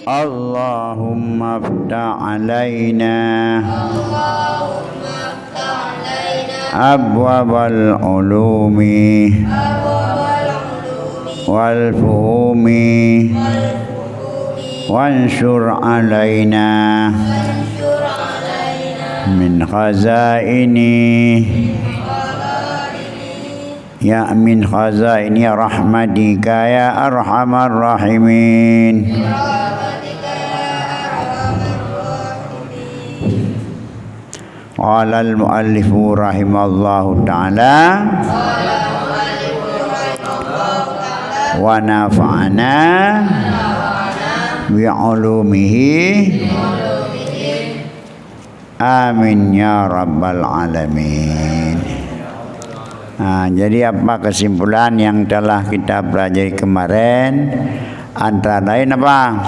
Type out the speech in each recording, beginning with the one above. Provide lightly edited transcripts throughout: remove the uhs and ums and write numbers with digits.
Allahumma aftah alaina abwabal ulumi wal fuhumi wansur alaina min khazaini ya min khazaini rahmatika ya arhamar rahimin. Qala al-muallifu rahimallahu ta'ala wa nafa'ana bi'ulumihi amin ya rabbal alamin. Jadi apa kesimpulan yang telah kita pelajari kemarin? Antara lain apa?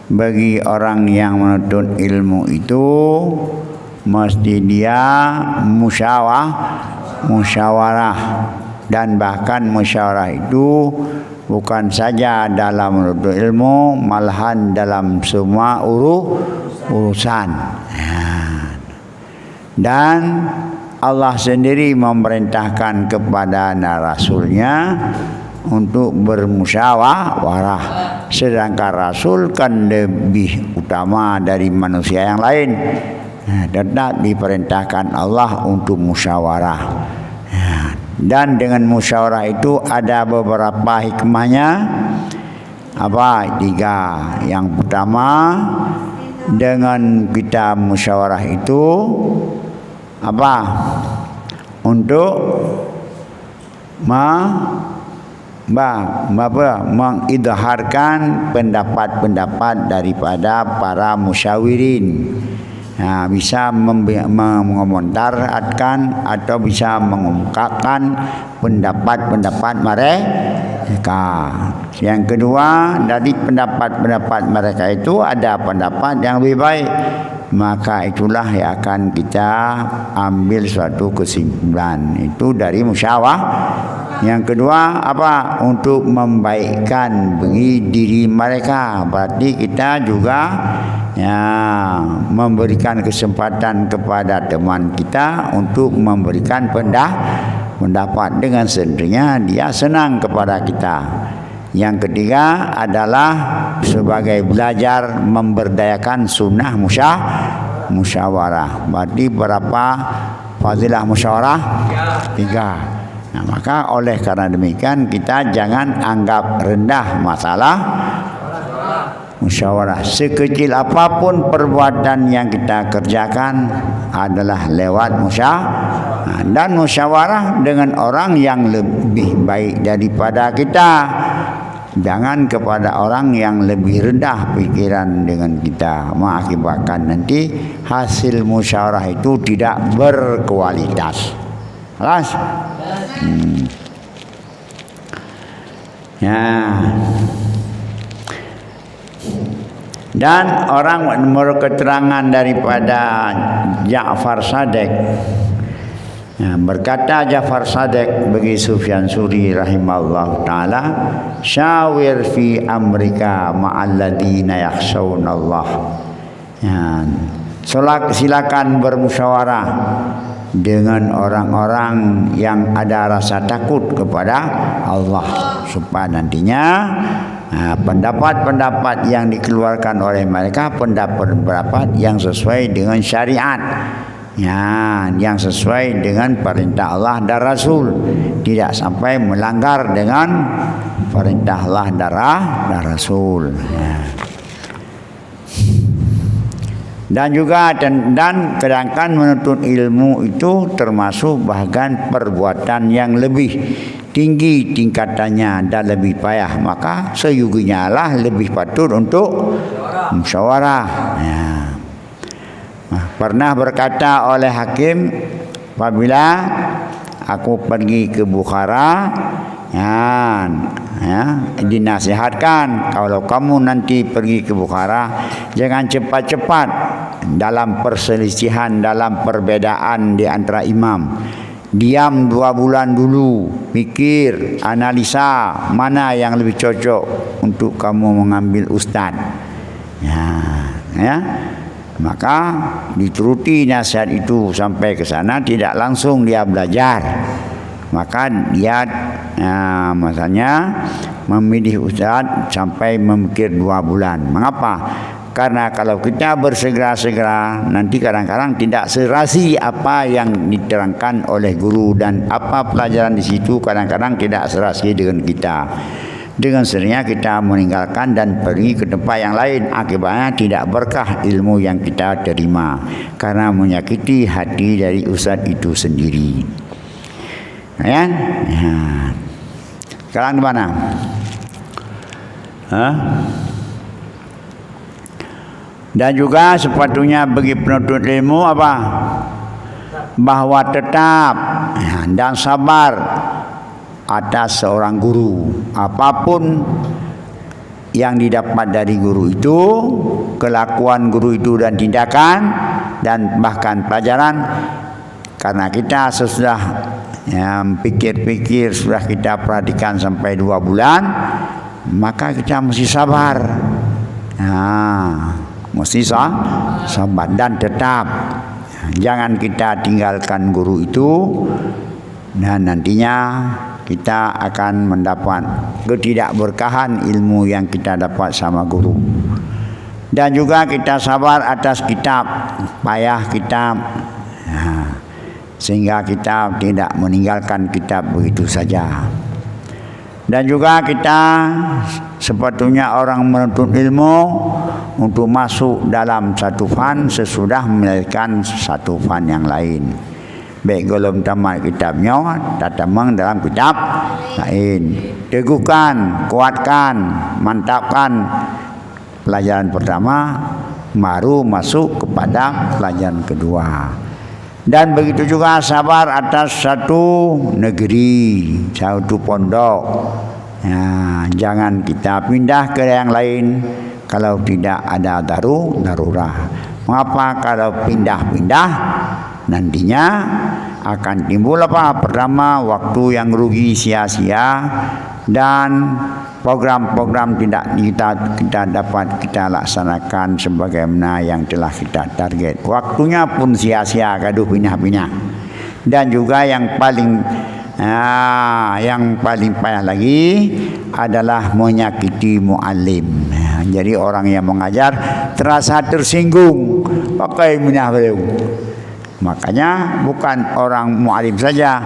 Bagi orang yang menuntut ilmu itu mesti dia musyawarah, dan bahkan musyawarah itu bukan saja dalam menuntut ilmu, malahan dalam semua urusan. Dan Allah sendiri memerintahkan kepada Rasulnya untuk bermusyawarah, sedangkan Rasul kan lebih utama dari manusia yang lain. Tetap diperintahkan Allah untuk musyawarah. Dan dengan musyawarah itu ada beberapa hikmahnya. Apa? 3. Yang pertama, dengan kita musyawarah itu apa? Untuk mengidharkan pendapat-pendapat daripada para musyawirin. Bisa mengomentarkan atau bisa mengungkapkan pendapat-pendapat mereka. Yang kedua, dari pendapat-pendapat mereka itu ada pendapat yang lebih baik, maka itulah yang akan kita ambil suatu kesimpulan itu dari musyawarah. Yang kedua apa? Untuk membaikkan diri mereka. Berarti kita juga memberikan kesempatan kepada teman kita untuk memberikan pendapat, dengan sendirinya dia senang kepada kita. Yang ketiga adalah sebagai belajar memberdayakan sunnah musyawarah. Berarti berapa fadilah musyawarah? 3. Maka oleh karena demikian kita jangan anggap rendah masalah musyawarah. Sekecil apapun perbuatan yang kita kerjakan adalah lewat musyawarah, dan musyawarah dengan orang yang lebih baik daripada kita. Jangan kepada orang yang lebih rendah pikiran dengan kita, mengakibatkan nanti hasil musyawarah itu tidak berkualitas. Kelas? Dan orang menurut keterangan daripada Ja'far Shadiq, berkata Ja'far Shadiq bagi Sufyan Suri rahimahullah ta'ala, syawir fi amrika ma'alladina yakhshawunallah. Silakan bermusyawarah dengan orang-orang yang ada rasa takut kepada Allah, supaya nantinya pendapat-pendapat yang dikeluarkan oleh mereka pendapat-pendapat yang sesuai dengan syariat, yang sesuai dengan perintah Allah dan Rasul, tidak sampai melanggar dengan perintah Allah dan Rasul. Dan juga dan sedangkan menuntut ilmu itu termasuk bahkan perbuatan yang lebih tinggi tingkatannya dan lebih payah, maka seyuginya lah lebih patut untuk musyawarah. Pernah berkata oleh Hakim, apabila aku pergi ke Bukhara, dinasihatkan, kalau kamu nanti pergi ke Bukhara, jangan cepat-cepat dalam perselisihan, dalam perbedaan di antara imam. Diam 2 bulan dulu, pikir, analisa mana yang lebih cocok untuk kamu mengambil ustaz. Ya. Maka dituruti nasihat itu sampai ke sana, tidak langsung dia belajar. Maka dia masanya memilih ustaz sampai memikir 2 bulan. Mengapa? Karena kalau kita bersegera-segera, nanti kadang-kadang tidak serasi apa yang diterangkan oleh guru, dan apa pelajaran di situ kadang-kadang tidak serasi dengan kita. Dengan sendirinya kita meninggalkan dan pergi ke tempat yang lain. Akibatnya tidak berkah ilmu yang kita terima, karena menyakiti hati dari ustaz itu sendiri. Ya? Sekarang di mana? Dan juga sepatutnya bagi penuntut ilmu apa? Bahwa tetap dan sabar atas seorang guru. Apapun yang didapat dari guru itu, kelakuan guru itu dan tindakan dan bahkan pelajaran, karena kita sesudah pikir-pikir, sudah kita perhatikan sampai 2 bulan, maka kita mesti sabar. Mesti sabar dan tetap. Jangan kita tinggalkan guru itu, dan nantinya kita akan mendapat ketidakberkahan ilmu yang kita dapat sama guru. Dan juga kita sabar atas kitab, payah kitab, sehingga kita tidak meninggalkan kitab begitu saja. Dan juga kita sepatutnya orang menuntut ilmu untuk masuk dalam satu fan sesudah menyelesaikan satu fan yang lain. Baik belum tamat kitabnya, tatamang dalam kitab lain. Teguhkan, kuatkan, mantapkan pelajaran pertama, baru masuk kepada pelajaran kedua. Dan begitu juga sabar atas satu negeri, satu pondok. Jangan kita pindah ke yang lain kalau tidak ada darurah. Mengapa? Kalau pindah-pindah, nantinya akan timbul apa? Pertama, waktu yang rugi sia-sia, dan program-program tidak kita dapat kita laksanakan sebagaimana yang telah kita target. Waktunya pun sia-sia, gaduh pindah-pindah. Dan juga yang paling payah lagi adalah menyakiti muallim. Jadi orang yang mengajar terasa tersinggung pakai minah beliau. Makanya bukan orang mu'alim saja,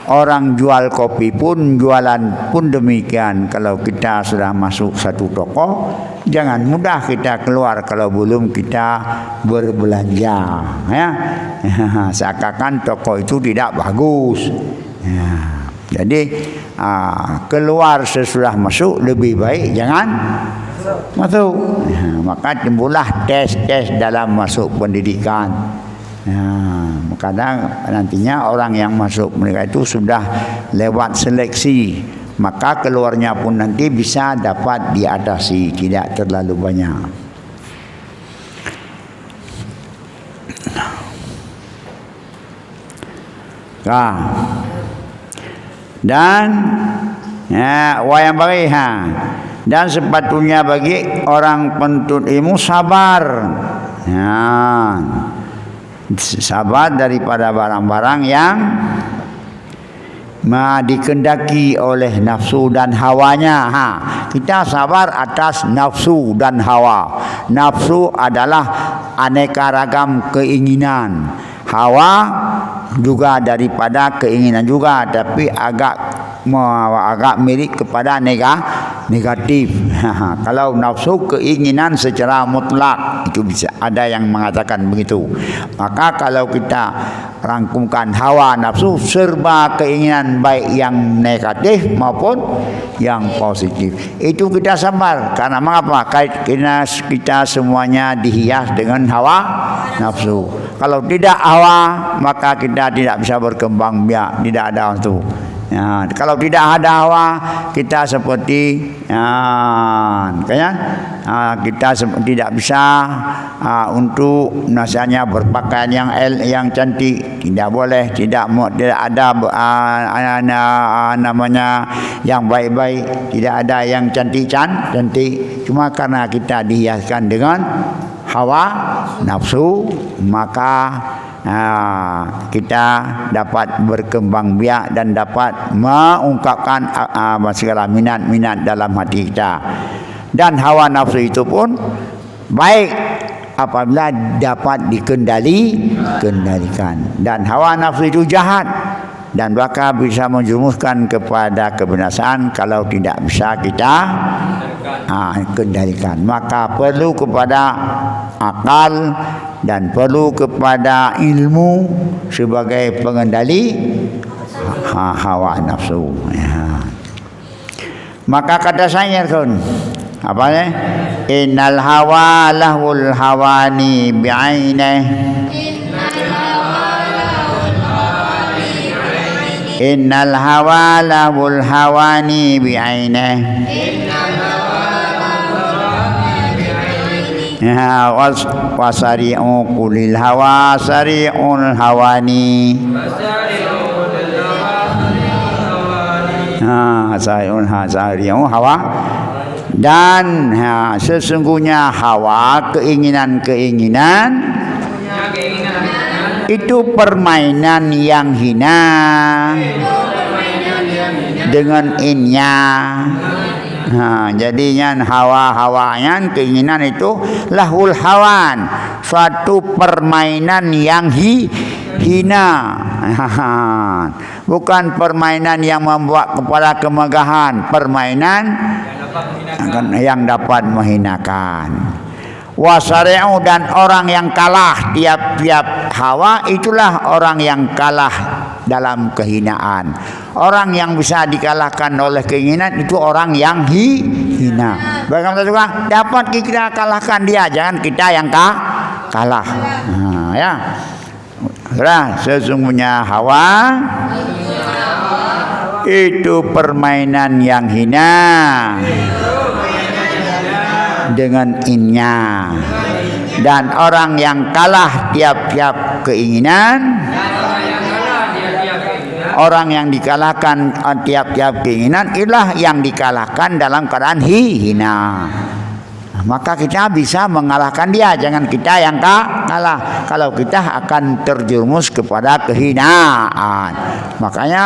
orang jual kopi pun, jualan pun demikian. Kalau kita sudah masuk satu toko, jangan mudah kita keluar kalau belum kita berbelanja. Seakan-akan toko itu tidak bagus. Jadi keluar sesudah masuk lebih baik jangan masuk. Maka timbullah tes-tes dalam masuk pendidikan. Kadang nantinya orang yang masuk mereka itu sudah lewat seleksi, maka keluarnya pun nanti bisa dapat diatasi, tidak terlalu banyak. Dan wayang bagi dan sepatutnya bagi orang penuntut ilmu sabar. Sabar daripada barang-barang yang dikendaki oleh nafsu dan hawanya. Kita sabar atas nafsu dan hawa. Nafsu adalah aneka ragam keinginan. Hawa juga daripada keinginan juga, tapi agak mirik kepada negatif. Kalau nafsu keinginan secara mutlak, itu bisa ada yang mengatakan begitu. Maka kalau kita rangkumkan hawa nafsu, serba keinginan baik yang negatif maupun yang positif. Itu kita sabar. Karena mengapa? Karena kita semuanya dihias dengan hawa nafsu. Kalau tidak hawa, maka kita tidak bisa berkembang biak, tidak ada itu. Kalau tidak ada hawa, kita seperti kita tidak bisa untuk misalnya berpakaian yang cantik, tidak boleh, tidak ada namanya yang baik-baik, tidak ada yang cantik, cuma karena kita dihiaskan dengan hawa nafsu, maka kita dapat berkembang biak dan dapat mengungkapkan segala minat-minat dalam hati kita. Dan hawa nafsu itu pun baik apabila dapat dikendalikan. Dan hawa nafsu itu jahat dan bakal bisa menjerumuskan kepada kebinasaan kalau tidak bisa kita kendalikan. Maka perlu kepada akal dan perlu kepada ilmu sebagai pengendali hawa nafsu. Maka kata saya kan, apa ni? Innal hawa lahul hawani bi'ainihi. Innal hawa lahul hawani bi'ainihi. Wasari'u kulil hawa sari'ul hawani. Sari'ul hawa. Dan sesungguhnya hawa, keinginan-keinginan itu permainan yang hina dengan innya. Jadinya hawa-hawanya, keinginan itu lahul hawan, suatu permainan yang hina. Bukan permainan yang membuat kepala kemegahan, permainan yang dapat menghinakan. Wasari'u, dan orang yang kalah tiap-tiap hawa itulah orang yang kalah dalam kehinaan. Orang yang bisa dikalahkan oleh keinginan itu orang yang hina. Bagaimana juga dapat kita kalahkan dia, jangan kita yang kalah. Ya. Sesungguhnya hawa itu permainan yang hina dengan innya. Dan orang yang kalah tiap-tiap keinginan, orang yang dikalahkan tiap-tiap keinginan, itulah yang dikalahkan dalam keadaan hina. Maka kita bisa mengalahkan dia, jangan kita yang kalah. Kalau kita akan terjerumus kepada kehinaan. Makanya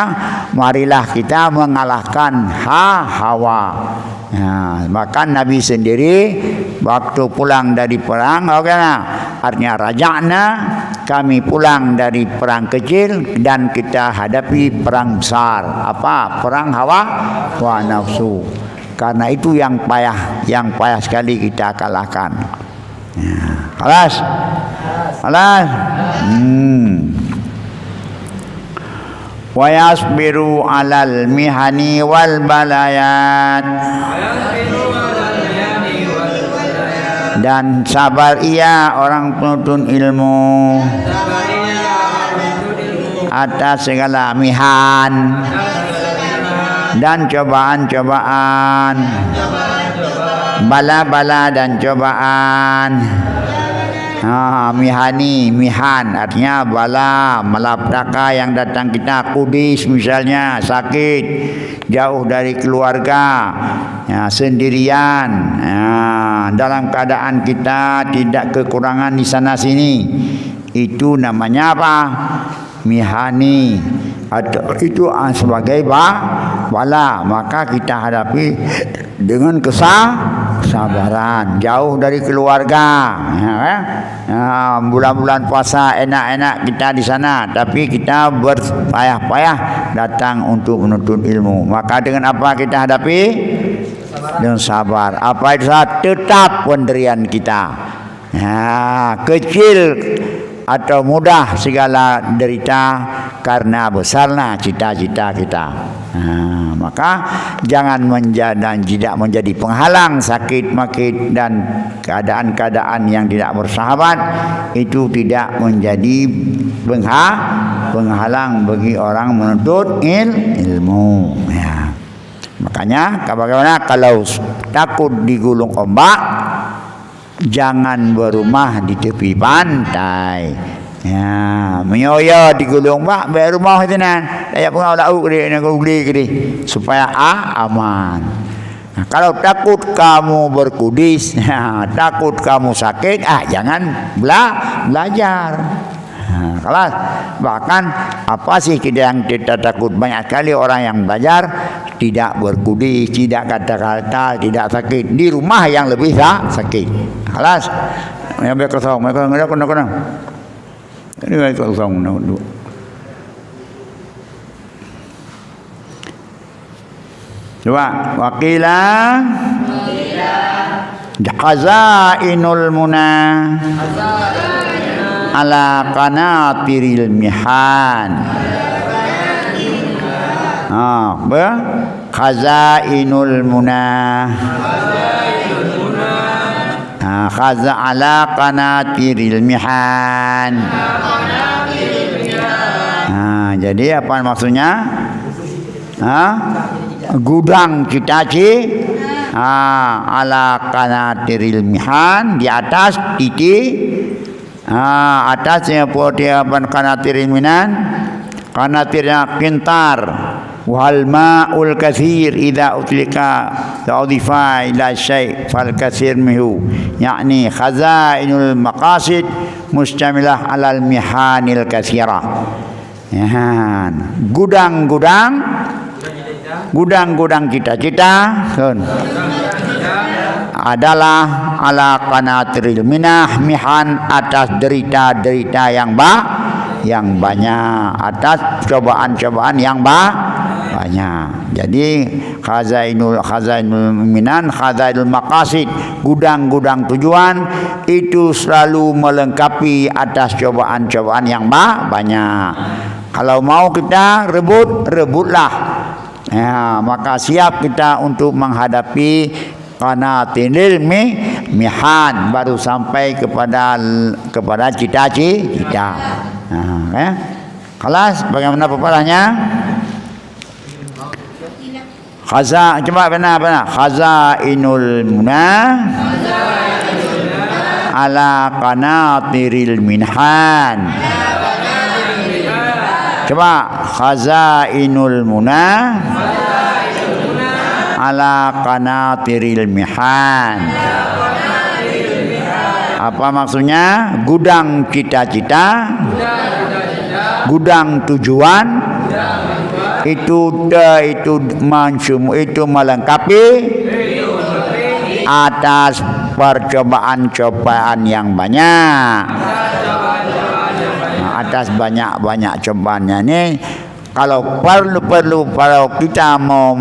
marilah kita mengalahkan hawa. Maka Nabi sendiri waktu pulang dari perang, artinya raja'na, kami pulang dari perang kecil dan kita hadapi perang besar. Apa? Perang hawa nafsu. Karena itu yang payah sekali kita kalahkan. Alas. Wa yasbiru 'alal mihani wal balayat. Dan sabar ia orang penuntut ilmu atas segala mihan dan cobaan-cobaan, bala-bala dan cobaan. Mihan artinya bala, malapetaka yang datang kita, kudis misalnya, sakit, jauh dari keluarga, sendirian, dalam keadaan kita tidak kekurangan di sana sini, itu namanya apa? Mihani. Atau itu sebagai bala, maka kita hadapi dengan kesabaran. Jauh dari keluarga, bulan-bulan puasa enak-enak kita di sana, tapi kita berpayah-payah datang untuk menuntut ilmu. Maka dengan apa kita hadapi? Dengan sabar. Apa itu? Tetap pendirian kita. Kecil atau mudah segala derita karena besarnya cita-cita kita. Maka jangan tidak menjadi penghalang sakit makit dan keadaan-keadaan yang tidak bersahabat, itu tidak menjadi penghalang bagi orang menuntut ilmu. Ya. Makanya bagaimana kalau takut digulung ombak, jangan berumah di tepi pantai. Ya, menyoya digulung ombak, berumah itu nan. Saya pengau lauk dia nak uli ke supaya aman. Nah, kalau takut kamu berkudis, takut kamu sakit, jangan belajar. Kelas. Bahkan apa sih yang kita takut? Banyak kali orang yang belajar tidak berkudis, tidak kata-kata, tidak sakit. Di rumah yang lebih sakit. Kelas. Yang berkosong, mereka kena. Ini berkosong. Coba wakila khazainul muna ala qanatiril mihan. Khazainul muna khaza ala qanatiril mihan. Jadi apa maksudnya? Gudang cita-cita ala qanatiril mihan, di atas titik atasnya podiapan qanatiril minan, qanatirnya kintar, wal ma'ul kathir idza utlika ta'dhifa ila syai' fal kathir minhu, yakni khazainul maqasid mustamilah alal mihanil kathirah. Gudang-gudang cita-cita adalah ala qanatiril minah, mihan atas derita-derita yang banyak, atas cobaan-cobaan yang banyak. Jadi khazainul minan, khazainul maqasid, gudang-gudang tujuan itu selalu melengkapi atas cobaan-cobaan yang banyak. Kalau mau kita rebutlah. Ya, maka siap kita untuk menghadapi qanatiril mihan, baru sampai kepada cita-cita. Ya. Kelas bagaimana pepalahnya? Coba benar. Khazainul muna ala qanatiril minhan. Coba khazainul muna ala qanatiril mihan. Apa maksudnya? Gudang cita-cita, gudang tujuan, itu melengkapi atas percobaan-cobaan yang banyak. Atas banyak cobaannya ini, kalau perlu kalau kita mau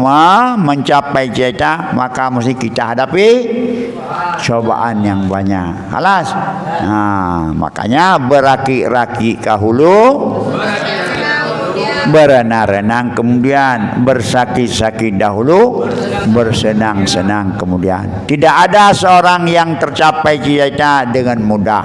mencapai cita, maka mesti kita hadapi cobaan yang banyak. Halas. Makanya berakik-rakik dahulu, berenang-renang kemudian, bersakit-sakit dahulu, bersenang-senang kemudian. Tidak ada seorang yang tercapai cita dengan mudah.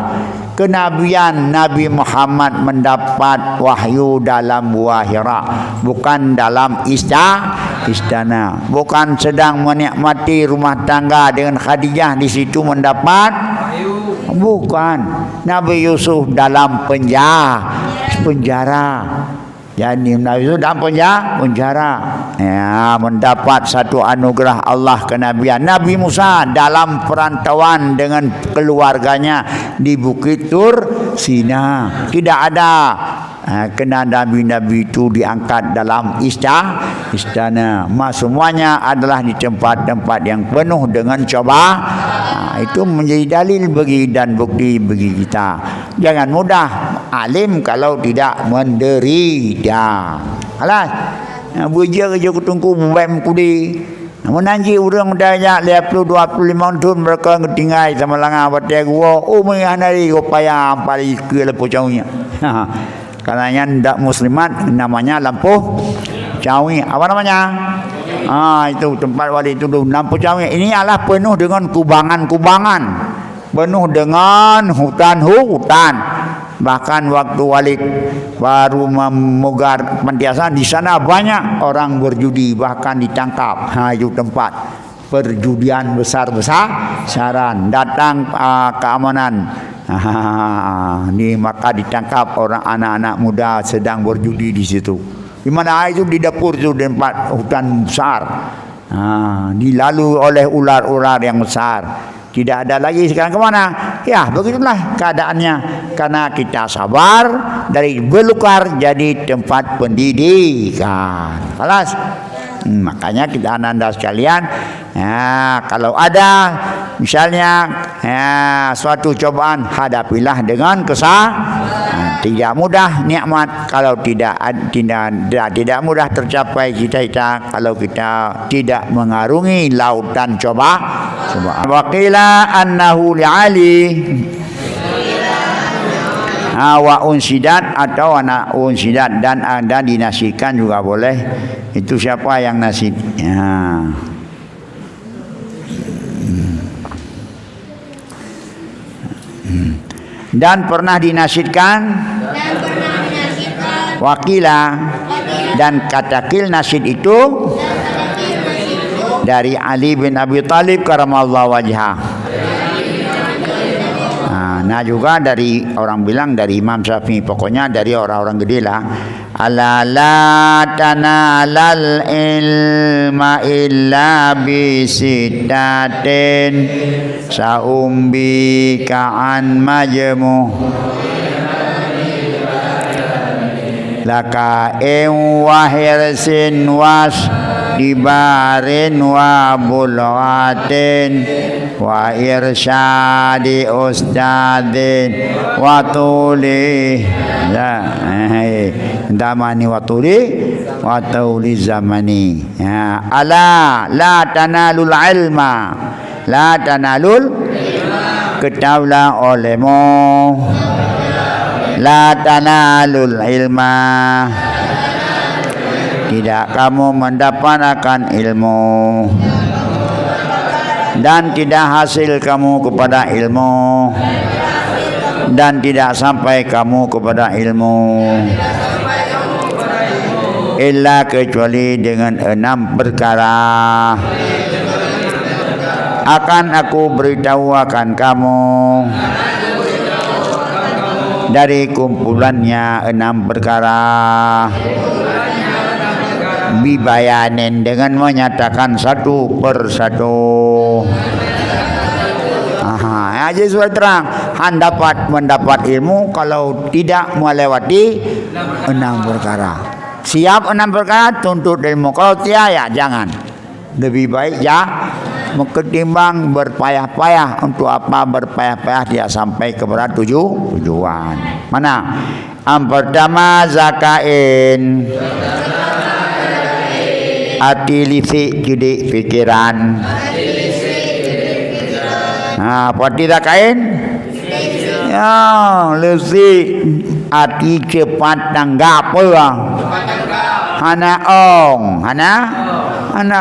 Kenabian Nabi Muhammad mendapat wahyu dalam Gua Hira, bukan dalam istana, bukan sedang menikmati rumah tangga dengan Khadijah di situ mendapat wahyu. Bukan. Nabi Yusuf dalam penjara. Jadi Nabi Yusuf dalam penjara. Ya, mendapat satu anugerah Allah kenabian. Nabi Musa dalam perantauan dengan keluarganya di Bukit Tur Sina. Tidak ada kena nabi-nabi itu diangkat dalam istana. Semuanya adalah di tempat-tempat yang penuh dengan itu menjadi dalil dan bukti bagi kita. Jangan mudah alim kalau tidak menderita. Alas. Buja kerja kutungku bem kudi. Menanji orang daya 25 tahun mereka ketinggai sama langa batai gua. Menghadiri upaya paling ke lampu caunya. Karena ndak muslimat namanya lampu cawi. Apa namanya? Itu tempat wali itu lampu cawi. Ini adalah penuh dengan kubangan-kubangan, penuh dengan hutan-hutan. Bahkan waktu Walid baru memugar pantiasan, di sana banyak orang berjudi, bahkan ditangkap. Itu tempat perjudian besar-besaran. Datang keamanan. Maka ditangkap orang anak-anak muda sedang berjudi di situ. Di mana itu di dapur itu, di tempat hutan besar. Dilalui oleh ular-ular yang besar. Tidak ada lagi sekarang ke mana? Ya, begitulah keadaannya. Karena kita sabar dari belukar jadi tempat pendidikan. Kelas. Makanya kita anda sekalian, kalau ada misalnya suatu cobaan, hadapilah dengan tidak mudah nikmat kalau tidak mudah tercapai cita-cita kalau kita tidak mengarungi lautan coba. Waqila annahu li'ali wa unsidat atau anak unsidat, dan dinasikan juga boleh. Itu siapa yang nasib? Dan pernah dinasidkan wakila, dan kata kil nasid itu dari Ali bin Abi Thalib karamallahu wajhah. Nah juga dari orang bilang dari Imam Syafi'i, pokoknya dari orang-orang gede lah. Ala la tanalal ilma illa bisittatin saumbi ka'an majmu laka wa hirsin was dibarin wa bulwatin wa irsyadi ustadin wa tuli damani wa tuli zamani. Ala la tanalul ilma, la tanalul, ketahuilah olehmu, la tanalul ilma, tidak kamu mendapatkan ilmu, dan tidak hasil kamu kepada ilmu, dan tidak sampai kamu kepada ilmu, illa kecuali dengan 6 perkara. Akan aku beritahu akan kamu dari kumpulannya 6 perkara, bibayanin, dengan menyatakan satu persatu. Aja sudah terang. Mendapat ilmu kalau tidak melewati 6 perkara. Siap 6 perkara, tuntut ilmu. Kalau tidak, ya jangan. Lebih baik ya ketimbang berpayah-payah. Untuk apa berpayah-payah tidak sampai kepada tujuan. Mana? Yang pertama zakain, hati lisi jadi pikiran. Apa tidak kain? Ya, lisi hati cepat tanggap Hana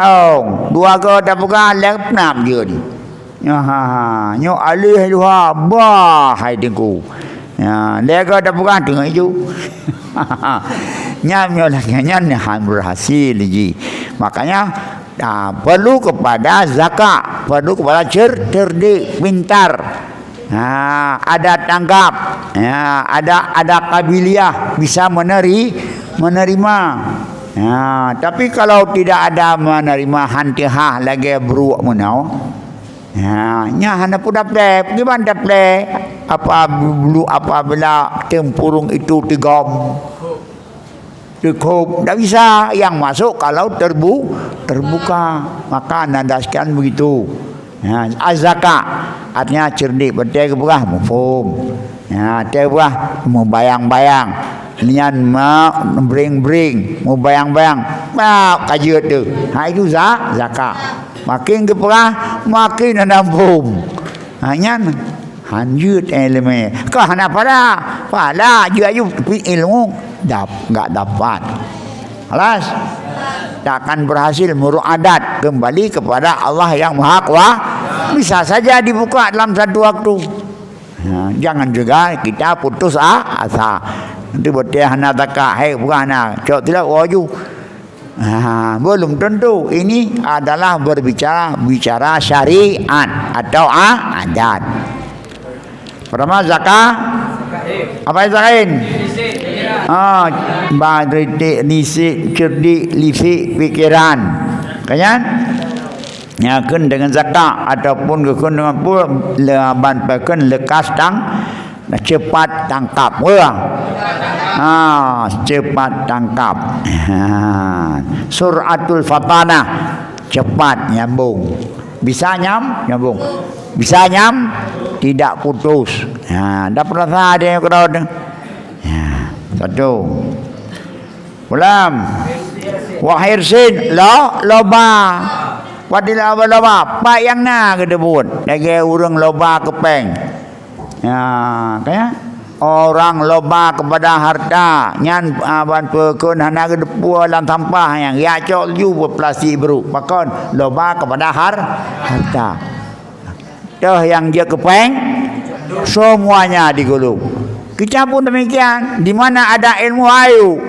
ong, dua go dah bukan lek nap dia ni. Nyo alih luha bah hai dengku. Ya, lek dah bukan tengah itu. Nyamnya lah nyan han berhasil ji. Makanya perlu kepada zakat, perlu kepada cerdik, pintar. Ada tanggap, ada kabiliyah, bisa menerima. Tapi kalau tidak ada menerima, hantihah lagi beruak menau. Nya hana pun dapat, gimana dapat? Apabila tempurung itu cukup, tidak bisa. Yang masuk kalau terbuka, maka nandaskan begitu. Azaka artinya cerdik, betul ke bukan? Mufhum. Terbuah membayang-bayang, nian bring, membayang-bayang. Kajian tu. Itu zakat. Makin ke perah, makin nampung. Hanya hanjut elemen. Kau hana pada juga ilmu enggak dapat. Alas. Takkan berhasil muruadat kembali kepada Allah yang Maha Kuasa. Bisa saja dibuka dalam satu waktu. Jangan juga kita putus asa. Nanti buat dia hana taka, bukan hana. Cok tidak waju. Belum tentu. Ini adalah bicara syariat atau adat. Pertama zakat. Apa yang zakatin? Badritik, nisik, cerdik, lisik, fikiran. Kan? Nyakeun dengan zakat ataupun keun dengan ban pakeun lekas cepat tangkap. Cepat tangkap. Suratul fatanah, cepat nyambung. Bisa nyambung. Bisa tidak putus. Dah pernah ada yang crowd. Satu. Ulam. Wahirsin loba. Wadila loba, pak yang na ke debut. Lagi orang loba kepeng. Kaya orang loba kepada harta, nyan aban pekun hana ke depu dalam sampah yang ya cok ju plastik baru. Pakon loba kepada harta. Dah yang dia kepeng semuanya digulung. Kita pun demikian. Di mana ada ilmu ayu.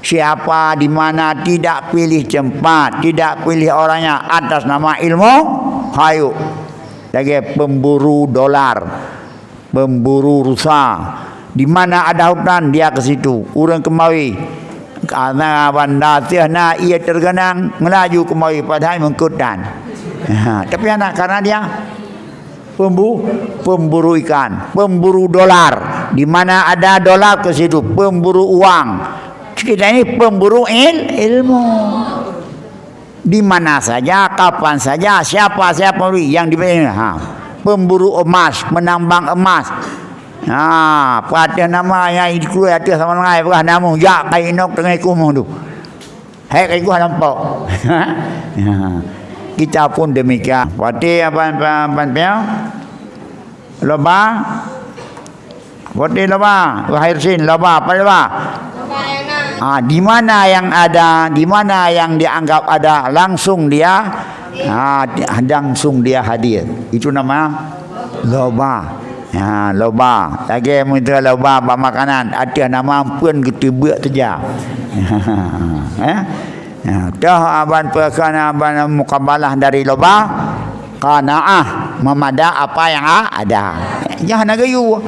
Siapa di mana tidak pilih tempat, tidak pilih orangnya atas nama ilmu, hayu. Lagi pemburu dolar, pemburu rusa. Di mana ada hutan dia ke situ. Urang kemari. Karena banda tiana ia tergenang melaju kemari padahal mengkutan. Tapi anak karena dia pemburu ikan, pemburu dolar. Di mana ada dolar ke situ, pemburu uang. Kita ini pemburu ilmu. Di mana saja, kapan saja, siapa yang diberi. Pemburu emas, menambang emas. Pada nama yang dikeluar atas sama dengan apa nama ya kainok dengan kumuh tu. Hei kau nampak. Kita pun demikian. Pada apa loba. Pada loba, wahirsin loba, apa loba? Di mana yang ada, di mana yang dianggap ada, langsung dia hadir. Itu nama loba. Loba. Lagi minta loba makanan. Ada nama pun ketibuk saja. Dah aban perkana aban mukabalah dari loba. Qanaah memada apa yang ada. Jangan gayu.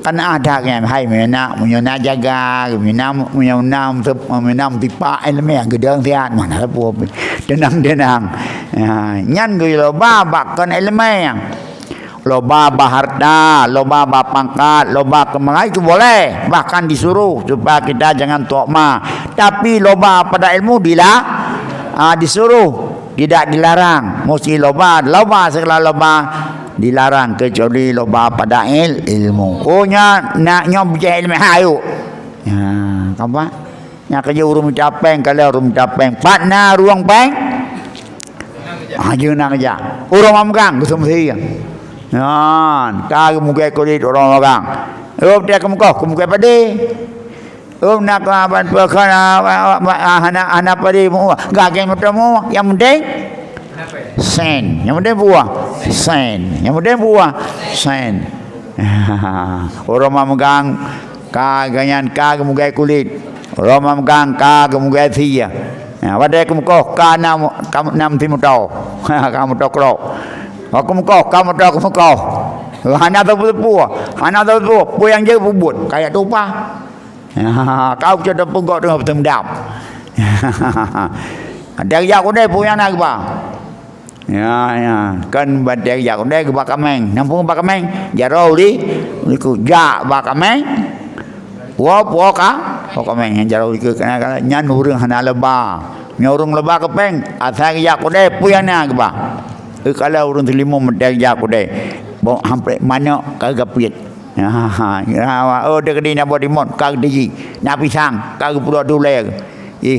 Karena ada kan hai menyana jaga menam pipa ilmu yang gedang siat mana lepo denang nyan ge loba bakkan ilmu yang loba baharta, loba bapangkat, loba kemengai itu boleh, bahkan disuruh supaya kita jangan tokma. Tapi loba pada ilmu disuruh, tidak dilarang. Mesti loba segala loba dilarang kecuali loba pada ilmu. Nak nyom bicara ilmu hayu. Apa? Nya kerja urung capeng kalau urung capeng. Patna ruang peng. Jeuna kerja. Urang mamgang semesti. Kag muka kulit orang orang. Dia kemuka pade. Nak aban perkara anak pade mu. Gak ketemu yang penting sen. Yang penting buah sen. Yang penting buah sen. Orang memegang kaganyan kag muka kulit. Orang memegang kag muka sia. Wadai kemuka nam timu tau. Kamu tau kro. Kamu kau. Hana tahu pu yang je bubut kayak tupa. Kau jadi pegok dengan bertendam. Dari jak kodai pu yang nak ba. Ya. Kan badai jak kodai ke bakameng. Nampung bakameng. Jarau di ku jak bakameng. Puak bakameng yang jarau ke kana nyan urang hana leba. Nyorong leba kepeng. Asal jak kodai pu yang nak ba. Kalau orang terima medal jak kodai. Bawa hampir mana kagak piet. Dia kena nak buat dimon kagak diji. Nak pisang kagak pula dulai.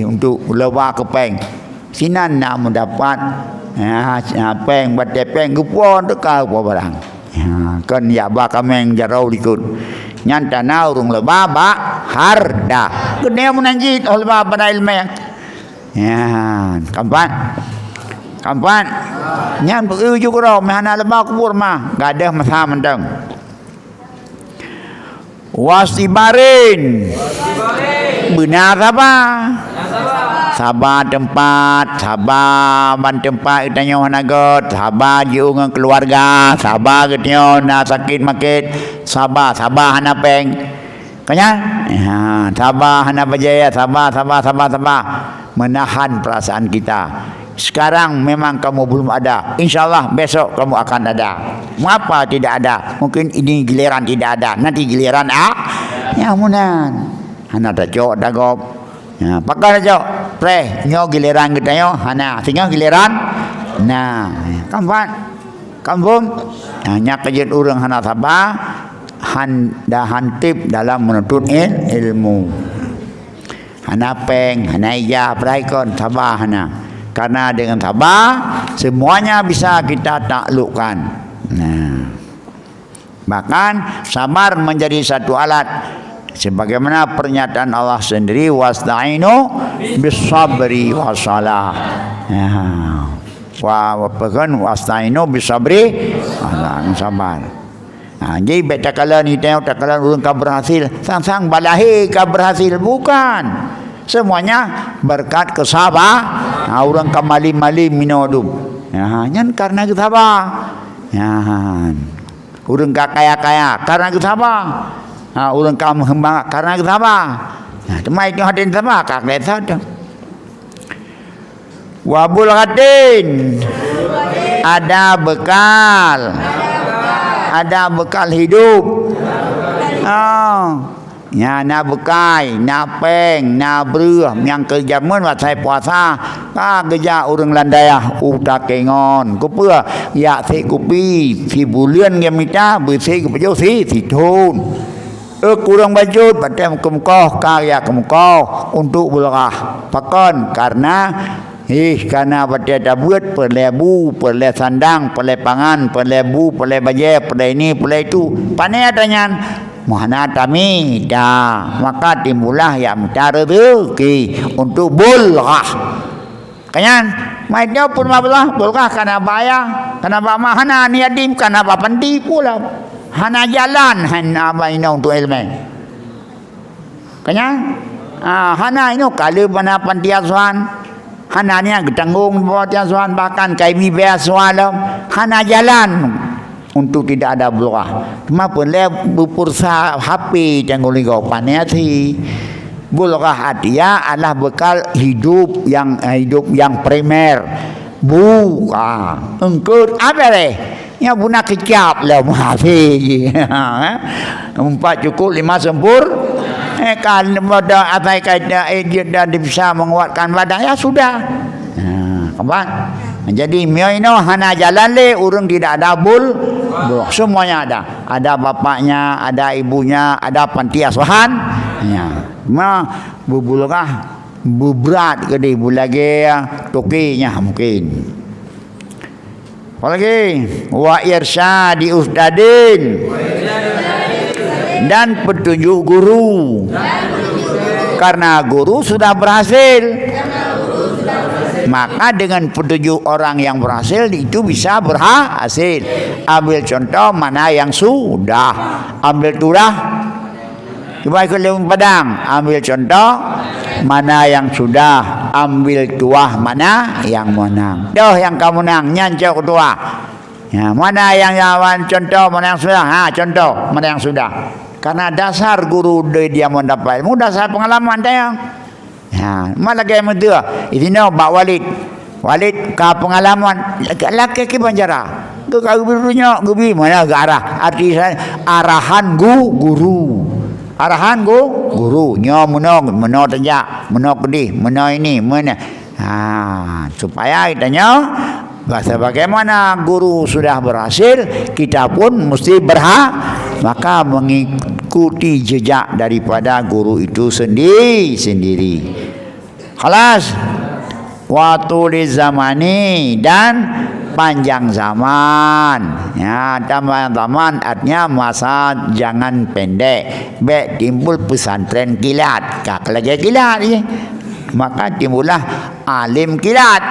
Untuk leba kepeng. Sinan nak mendapat peng badai peng gupon tu kau barang. Kan ya ba kameng jarau likut. Nyan tanah urung leba ba harda. Kena menanjit leba pada ilmu. Kampan nyan begitu juga roh mahana leba kubur mah gak ada masalah mentang Wasibarin. Benar sabar. Sabar tempat, sabar ban tempat itanya hanagot, sabar je dengan keluarga, sabar getnya nak sakit makit, sabar hana peng. Kanya? Sabar hana berjaya, sabar. Menahan perasaan kita. Sekarang memang kamu belum ada. InsyaAllah besok kamu akan ada. Mengapa tidak ada? Mungkin ini giliran tidak ada. Nanti giliran ya munan. Hana tak cok dagop. Ya, pakai aja. Pre, nyo giliran kita yo. Hana, tinggal giliran. Nah, kampung. Hanya kejut orang hana sabar. Dah hantip dalam menuntut ilmu. Hana peng, hana ijah, peraikon, sabar hana. Karena dengan sabar semuanya bisa kita taklukkan. Nah, bahkan sabar menjadi satu alat. Sebagaimana pernyataan Allah sendiri, wasta'inu bis-sabri was-salah. Wasta'inu bis-sabri sabar. Jadi tak kala ni tengok tak kala urang ka berhasil, sang-sang balahi ka berhasil bukan. Semuanya berkat kesabar. Orang ka malim-malim minodum. Nyan karena kesabar. Urang ka kaya-kaya karena kesabar. Orang kaum hamba karena sabar. Temai itu hadin sabar kak lesa tu. Wabul hadin ada bekal. Ada bekal hidup. Ya na bekai, na peng, na beruh yang kerjaman wasai puasa. Kerja orang landaya utak kengon. Kupua ya si kupi si bulian gemita bersih kepejo si thun. Kurang bajut pada muka-muka karya kemuka untuk belarah pakon karena pada ada buat perlebu, perle sandang, perle pangan, perlebu, perle baje, perle ini, perle itu. Panai adanya mana kami dah maka timbullah yang mencari rezeki untuk belarah. Kanyan mainnya pun belarah karena bayar, karena mahana niadim, karena pandi pula. Hana jalan hana ina untuk ilmu. Kanya? Hana ino kalau mana pantiasuhan. Hana ni getanggung pantiasuhan bahkan kaimi beasuhan. Hana jalan untuk tidak ada belah. Cuma boleh berpursa HP jangan ligau panati. Belah hadiah adalah bekal hidup yang primer. Engkau apa deh? Ya guna kecap lah mahafi. 4 cukup 5 sempur. Kalau ada apa kata dia dah bisa menguatkan badan ya sudah. Kapan? Jadi mioino hana jalan le urang tidak ada bul. Semuanya ada. Ada bapaknya, ada ibunya, ada panti asuhan. Ya. Bubulkah berat ke dia bulage tokinya mungkin. Apalagi wa irsyadi ustadin dan petunjuk guru. Karena guru sudah berhasil, maka dengan petunjuk orang yang berhasil itu bisa berhasil. Ambil contoh mana yang sudah, ambil turah. Coba ikut lewat padang, ambil contoh mana yang sudah, ambil tuah mana yang menang. Doh yang kamu menang, nyancok tuah. Ya, mana yang jawan contoh, mana yang sudah. Contoh mana yang sudah. Karena dasar guru dia mendapat ilmu, dasar pengalaman dia. Ya, malah kayak itu. Ini Pak Walid ke pengalaman laki ke penjara. Ke gurunya gubi mana ke arah. Arti arahan guru. Arahan guru nyo meno tejak, meno pedih, meno ini, mana. Supaya kitanya bagaimana guru sudah berhasil, kita pun mesti maka mengikuti jejak daripada guru itu sendiri. Khalas. Waktu di zamani dan panjang zaman. Ya, panjang zaman artinya masa jangan pendek. Timbul pesantren kilat. Kalau kilat ya, maka timbullah alim kilat,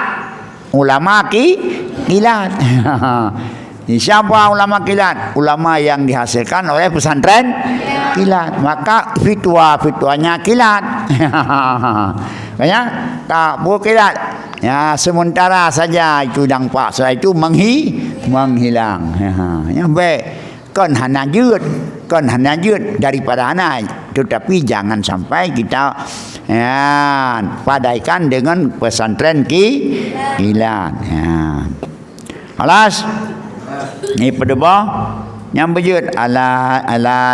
ulama kilat. Siapa ulama kilat? Ulama yang dihasilkan oleh pesantren kilat. Maka fatwa-fatwanya kilat. Makanya tak boleh kilat. Ya, sementara saja itu dampak, setelah itu menghilang. Yang baik kan hana jut daripada hana, tetapi jangan sampai kita padaikan dengan pesantren kilat. Alas ni pedeba yang berjud ala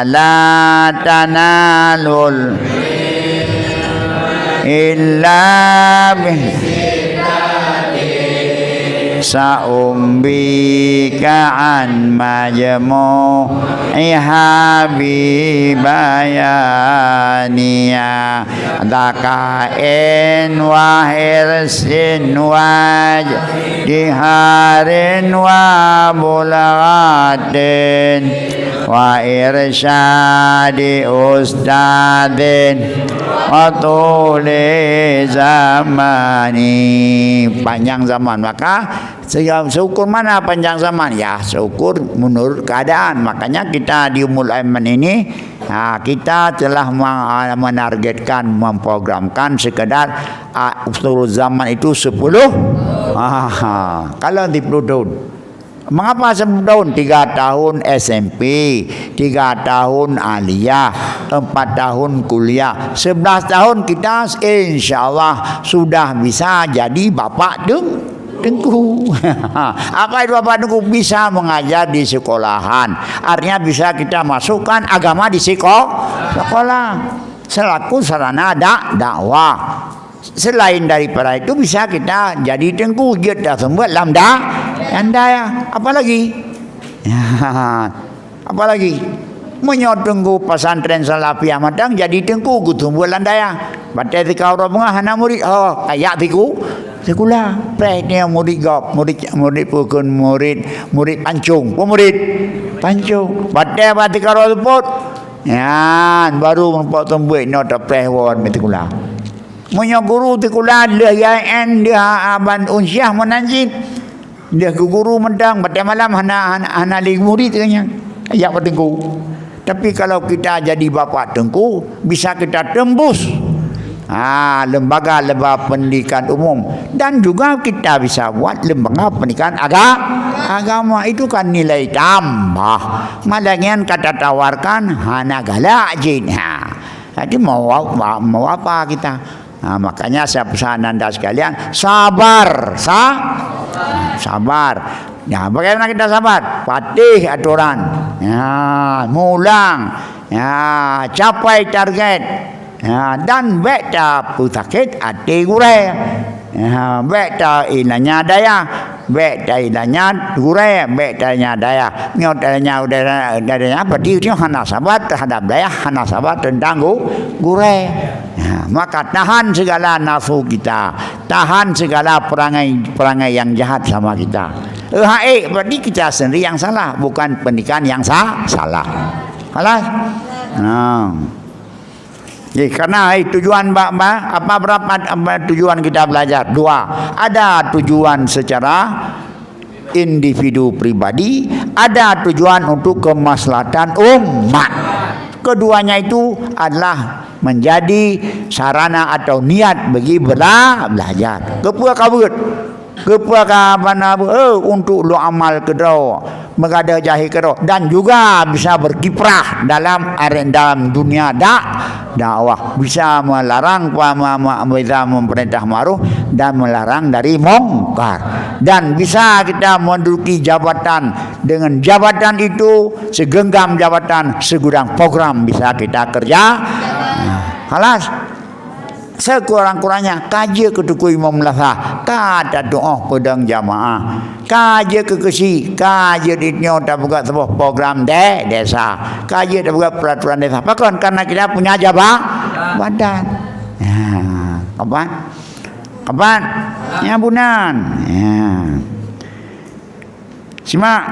la tanalul illa sa'umbika an majmu'iha bi bayaniya dakain wa hirsin wa diharin wa bulagatin wa irsyadi ustadin wa tuli zamani. Panjang zaman, maka seukur mana panjang zaman? Ya seukur menurut keadaan. Makanya kita di Ummul Aiman ini kita telah menargetkan, memprogramkan sekedar seluruh zaman itu 10 kalau 10 tahun. Mengapa 10 tahun? 3 tahun SMP, 3 tahun aliyah, 4 tahun kuliah, 11 tahun kita insyaAllah sudah bisa jadi bapak Tengku. Apa itu bapak Tengku? Bisa mengajar di sekolahan. Artinya bisa kita masukkan agama di sekolah selaku sarana dakwah. Selain daripada itu bisa kita jadi tengku kita semua lambda anda ya. Apalagi menyotengku pesantren Salafiyah matang jadi tengku kutumbuh landaya. Batai tika orang mengah hana murid kayak tiku sekolah prehnya murid pukun murid pancung batai tika orang luput baru membuat tumbuh not prehwon metikulah. Punya guru tikulah dia YN dia aban unsyah menanjid dia ke guru mendang pada malam hana murid katanya ayat bertengku. Tapi kalau kita jadi bapak tengku bisa kita tembus lembaga pendidikan umum dan juga kita bisa buat lembaga pendidikan agama. Itu kan nilai tambah. Malangnya kata tawarkan hana galak jin. Jadi mau apa kita? Makanya saya pesan anda sekalian sabar. Ya, bagaimana kita sabar? Patih aturan. Mulang. Capai target. Dan beta putakit ati gure. Beta ilanya daya. Beta ilanya gure. Beta ilanya daya. Nyot ilanya berarti dia hana sabar terhadap daya, hana sabar tentang gure. Maka tahan segala nafsu kita, tahan segala perangai yang jahat sama kita. Berarti kita sendiri yang salah, bukan pendidikan yang salah. Alas? Karena tujuan berapa tujuan kita belajar? 2. Ada tujuan secara individu pribadi, ada tujuan untuk kemaslahatan umat. Keduanya itu adalah menjadi sarana atau niat bagi belajar. Kepua untuk lo amal kedau, mengada jahi kedau, dan juga bisa berkiprah dalam dunia dakwah, bisa melarang bisa memperintah ma'ruf dan melarang dari mungkar, dan bisa kita menduduki jabatan. Dengan jabatan itu segenggam jabatan, segudang program bisa kita kerja. Halas sekurang-kurangnya kaji ketuku Imam Lahah, kata doa pedang jamaah, kaji kekesi, kaji ditnya tak buka sebuah program desa, kaji tak buka peraturan desa. Bahkan karena kita punya jabatan. Kapan? Ya bunan. Simak.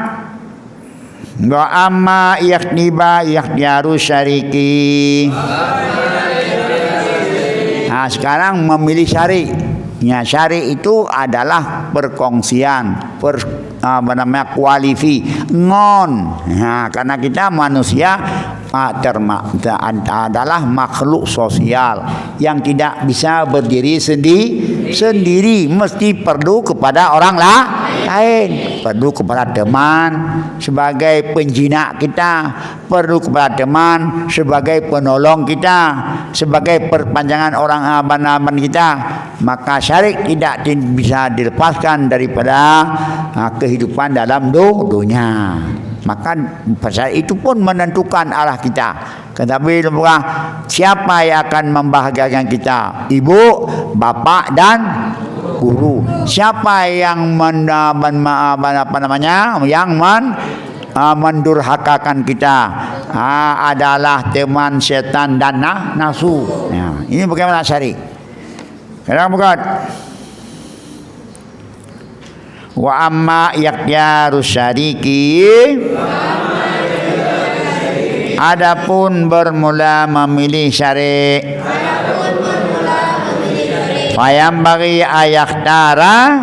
Wa amma yakhdiyaru syariki. Sekarang memilih syari. Syari itu adalah perkongsian, kualifi ngon. Karena kita manusia adalah makhluk sosial yang tidak bisa berdiri sendiri, mesti perlu kepada orang lain, perlu kepada teman sebagai penjinak kita, perlu kepada teman sebagai penolong kita, sebagai perpanjangan orang aban-aban kita. Maka syarik tidak bisa dilepaskan daripada kehidupan dalam dunia. Maka pasal itu pun menentukan arah kita. Tetapi siapa yang akan membahagiakan kita? Ibu, bapa dan guru. Siapa yang mendurhakakan kita adalah teman setan dan nafsu. Ini bagaimana syari? Kadang bukan. Wa amma yakhyaru syariki, adapun bermula memilih syarik, fayam bagi ayakhtara,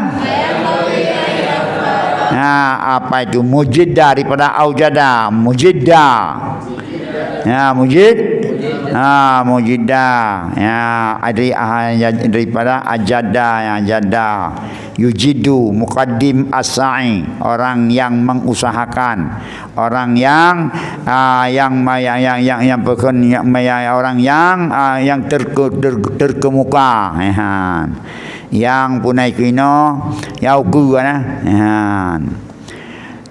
apa itu mujiddah daripada aujada, mujiddah, mujiddah, daripada ajada, yujidu muqaddim as-sa'i, orang yang mengusahakan, orang yang terkemuka, yang punai kino yauku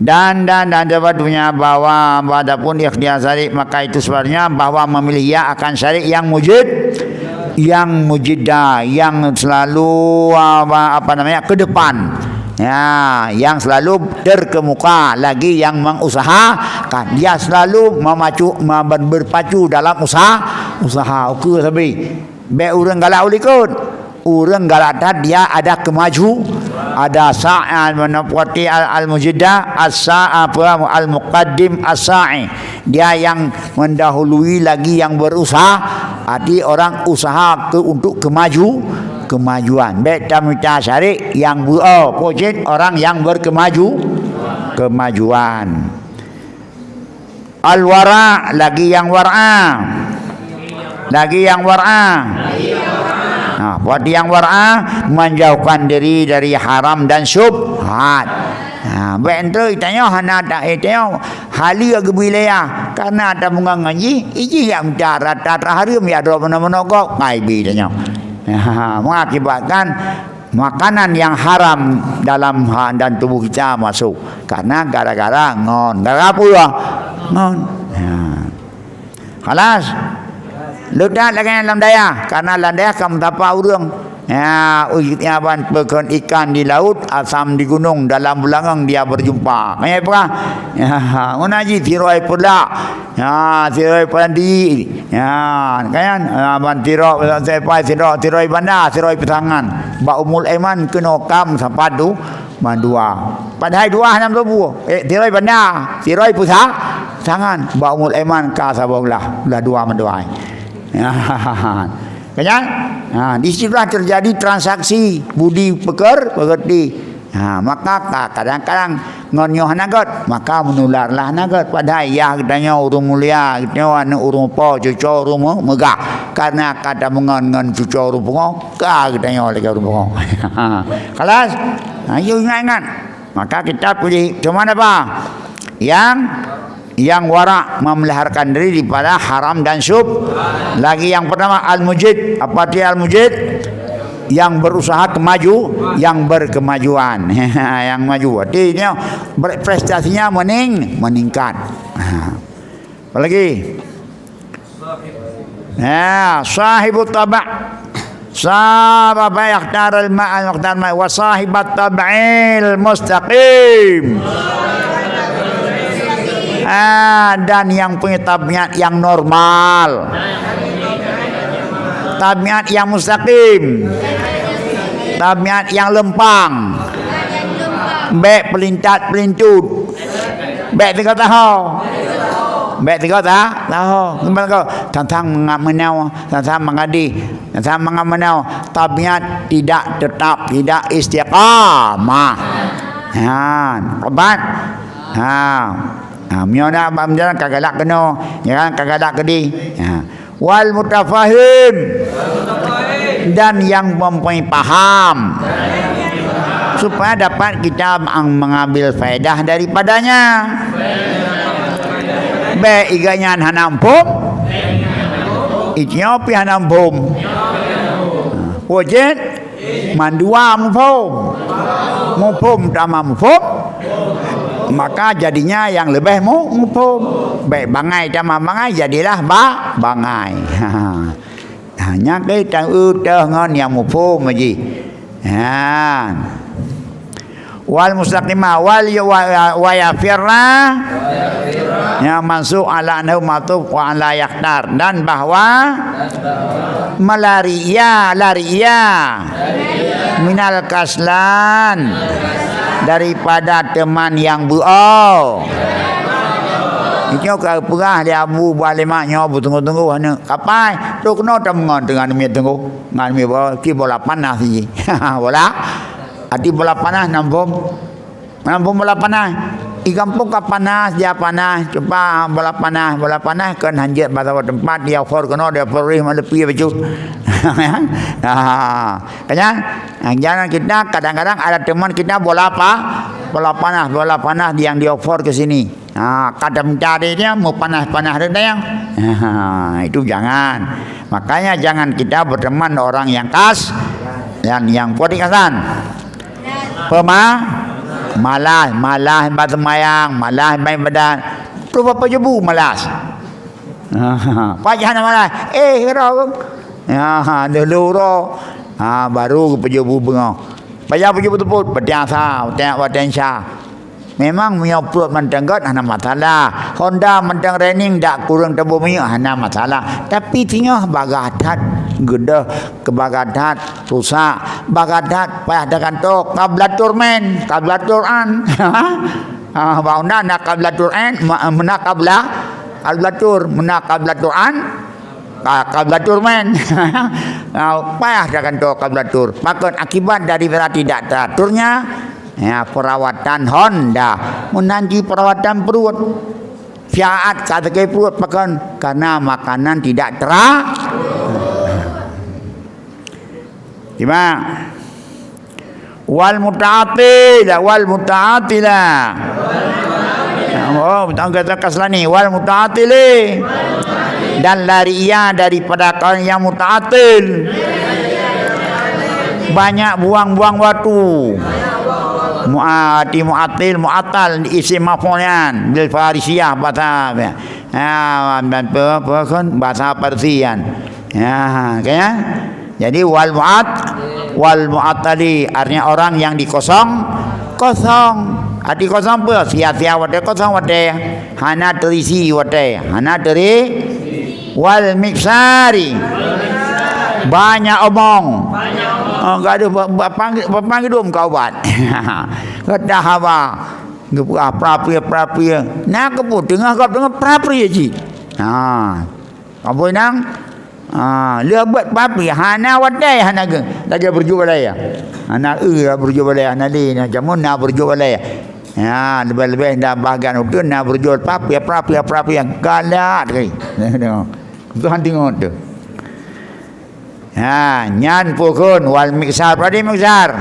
dan sebetulnya bahwa adapun ikhtiar syarik, maka itu sebenarnya bahwa memilih ya akan syarik yang mujiddah, yang selalu ke depan, yang selalu terkemuka, lagi yang mengusahakan, dia selalu berpacu dalam usaha ukur sabi be urang galak ulikun, urang galak dia ada ada sa'an menepati al-mujiddah al-muqaddim as-sa'i, dia yang mendahului lagi yang berusaha, arti orang usaha untuk kemajuan. Baik tamita syarik yang pojit orang yang kemajuan. Al-wara lagi yang war'a. Buat yang war'a menjauhkan diri dari haram dan syubhat. Bentuk itanya hana tak itanya hali ag wilayah karena ada mengaji iji yang cara harum ya do menogok ngaibi itanya. Mengakibatkan makanan yang haram dalam dan tubuh kita masuk karena gara-gara ngon. Gara apa ya? Ngon. Halas. Ledak lagi dalam daya, karena landaya kamu tapa urang. Ujitnya ban pekan ikan di laut, asam di gunung, dalam bulangang dia berjumpa. Kayak apa? Menaji tiroi pula. Tiroi pandi. Kan? Ban tiroi bandar, tiroi petangan. Ba umul eman kena kam sampai tu mandua. Padahal dua enam ribu. Tiroi bandar, tiroi pusat tangan. Ba umul eman ka sabonglah. Lah dua menduai. Di situlah terjadi transaksi budi pekerti. Maka kadang-kadang ngonyoh nagot, maka menularlah nagot pada ayah katanya urung mulia, katanya anu urung po cucu urung megah, karena kata mengon cucu urung pungong, katanya oleh urung pungong. Kelas, ayo ingat. Maka kita pilih cuman apa? Yang wara, memeliharkan diri daripada haram dan syub. Lagi yang pertama al-mujid. Apa dia al-mujid? Yang berusaha yang berkemajuan. Yang maju. Artinya prestasinya meningkat. Apa lagi? Sahibut taba'. Sahaba yakhtar al-ma'al yakhtar ma' wa sahibat tab'il mustaqim. Dan yang punya tabiat yang normal, tabiat yang mustaqim, tabiat yang lempang, baik pelintat pelintut, baik tiga tahu, baik tiga tahu, gimana kau tentang mengenau, tentang mengadi, tentang mengenau, tabiat tidak tetap, tidak istiqamah. obat. Mio nak berjalan kagalak kena, jangan kagalak kedi. Wal mutafahim, dan yang mempunyai paham, supaya dapat kita mengambil faedah daripadanya. Baik iganya hanampum, Ethiopia hanampum, wajib mandua mufum sama mufum, maka jadinya yang lebih mufum. Baik bangai sama bangai jadilah bangai. Hanya kita dengan yang mufum aja. Wal mustaqimah wa yafirna, yang masuk ala anhu matuf wa ala yaktar, dan bahwa lariya minal kaslan, daripada teman yang buau. Itu ke perah dia abu balimaknya tunggu hana kapai tu kena temengan dengan mi tunggu ngan mi ki bola panas ji. Bola ati bola panas nampum bola panas i kampung ka panas dia panas coba bola panas kan hanjat bahasa tempat dia for kena dia perih melepi baju. Kan jangan kita kadang-kadang ada teman kita bola panas yang dia offer ke sini. Kadang mencari dia mau panas-panas dia. Itu jangan. Makanya jangan kita berteman orang yang yang potikasan. Malas bersemayang, malas main badan. Tu apa jebu malas. Pajah malas. Kira. Dulu baru pejebu bengok. Pajah pejebu teput berdiasa, tengok. Memang punya perut mentenggot hana masalah. Honda menteng training dak kurang tebu minyak hana masalah. Tapi tinggal bagadat gedah kebagadat rusak bagadat payah dengan tok kablatur kablaturan. Bauna nak kablaturan menak kablaturan kablatur men. Payah dengan tok kablatur. Maka akibat dari tidak teraturnya perawatan Honda menanti perawatan perut fiat kata ke perut makan karena makanan tidak gimana wal mutaatila kata kaslani wal mutaatili, dan lari ia daripada kawan yang mutaatil, banyak buang-buang waktu. Mu'atil mu'atal isim maf'ulan bil farisiyah bahasa bahasa Persian. Kayaknya jadi wal mu'atali artinya orang yang kosong. Arti kosong apa? Sia-sia wate kosong wate. Hana terisi wate. Hana teri wal miksari. Banyak omong. Enggak ada panggil dom kau buat. Kata hawa. Prapria. Nak kepu tengah prapria ji. Apa nang? Dia buat prapria. Hana wadai hana ke. Dah berjual ya. Hana berjual ya hana li nak jamun nak berjual ya. Lebih-lebih dah bahagian itu nak berjual prapria galak kai. Tengok. Tuhan tengok tu. Nyan pukun wal miksar. Pada miksar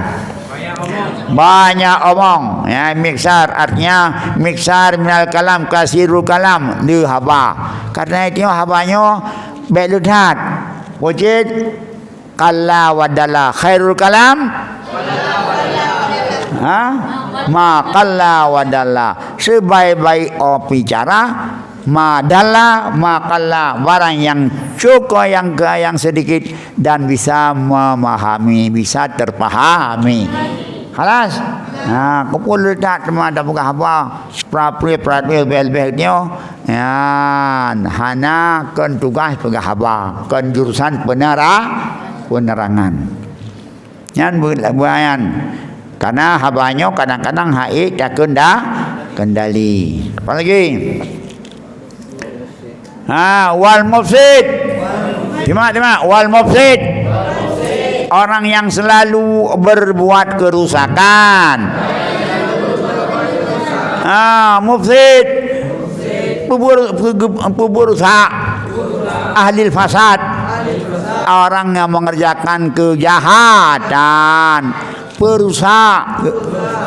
banyak omong. Miksar artinya miksar minal kalam kasirul kalam di haba. Karena itu habanya beludat. Wajid kalla wadala khairul kalam. Ma kalla wadala, sebaik-baik bicara madalla makalla, barang yang cukup yang sedikit dan bisa memahami, bisa terpahami. Halas. Kupul tak teman dah buka apa. Prapri bel-belnya. Hana kan tugas pegahaba, kan jurusan penerangan. Yan buayan. Karena habanya kadang-kadang haid tak kendali. Apa lagi? Wal mufsid. Cuma wal mufsid. Orang yang selalu berbuat kerusakan. Mufsid. Peberusak. Ahli fasad. Orang yang mengerjakan kejahatan.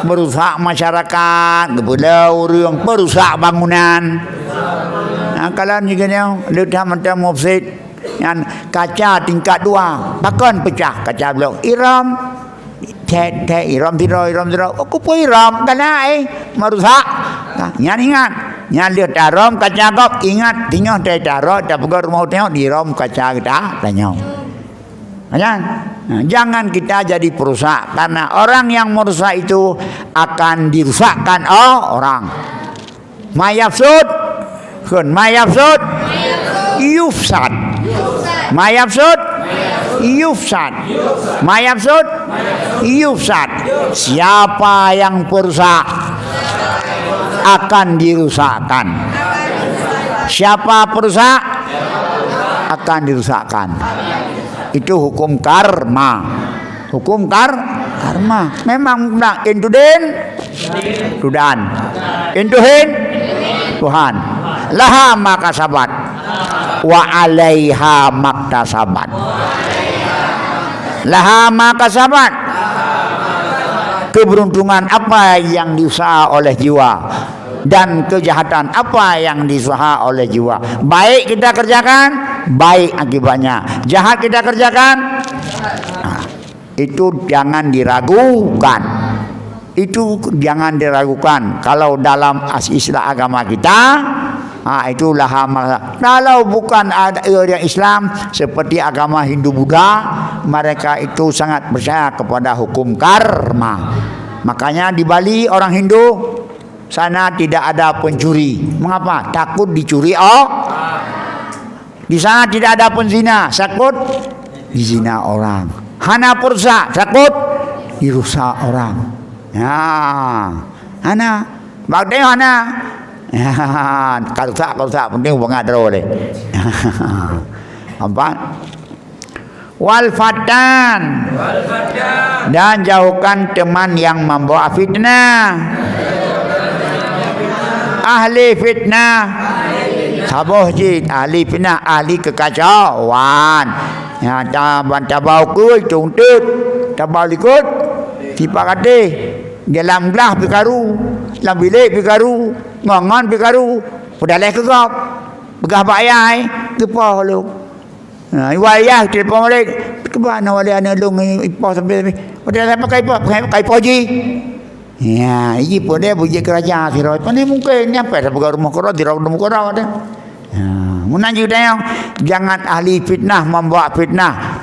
Merusak masyarakat. Orang perusak bangunan. Kalau ni kena letak macam mufsid. Yang kaca tingkat 2 bahkan pecah kaca blok iram iram tidak aku pun iram kena merusak ingat lihat aram kaca kau ingat tinggal taro dah pegang rumah tengok di ram kaca kita tanya jangan kita jadi perusak karena orang yang merusak itu akan dirusakkan orang mayafsud yufsad mayafsud yufsad siapa yang perusak akan dirusakkan siapa perusak akan dirusakkan itu hukum karma memang intuden Tuhan intuhin Tuhan laha maka sabat wa alaiha maktasabat laha maka sabat keberuntungan apa yang diusaha oleh jiwa dan kejahatan apa yang diusaha oleh jiwa baik kita kerjakan baik akibatnya jahat kita kerjakan itu jangan diragukan kalau dalam istilah agama kita itulah kalau bukan ada yang Islam seperti agama Hindu Buddha mereka itu sangat percaya kepada hukum karma makanya di Bali orang Hindu sana tidak ada pencuri mengapa? Takut dicuri di sana tidak ada penzina takut dizina orang hana pursa takut dirusak orang hana bagdai hana kalau tak penting hubungan terus deh. Apa? Wal fatan dan jauhkan teman yang membawa fitnah. Ahli fitnah. Saboh je ahli fitnah, ahli kekacauan. Ya tabau kuy tungtut, tabau likut, tipak ade. Dalam gelah pikaru, dalam bilik pikaru, ngongon pikaru, pedalai kegap, begah bayai, kepa lu. Iwayah telefon balik, kebana wali ana long ipa sampai pedalai pakai poji. Ya, ini pun dia bujuk kerajaan siroi. Pandai mungkin nyampe sampai rumah korang, di rumah korang ada. Munanju tayang jangan ahli fitnah membawa fitnah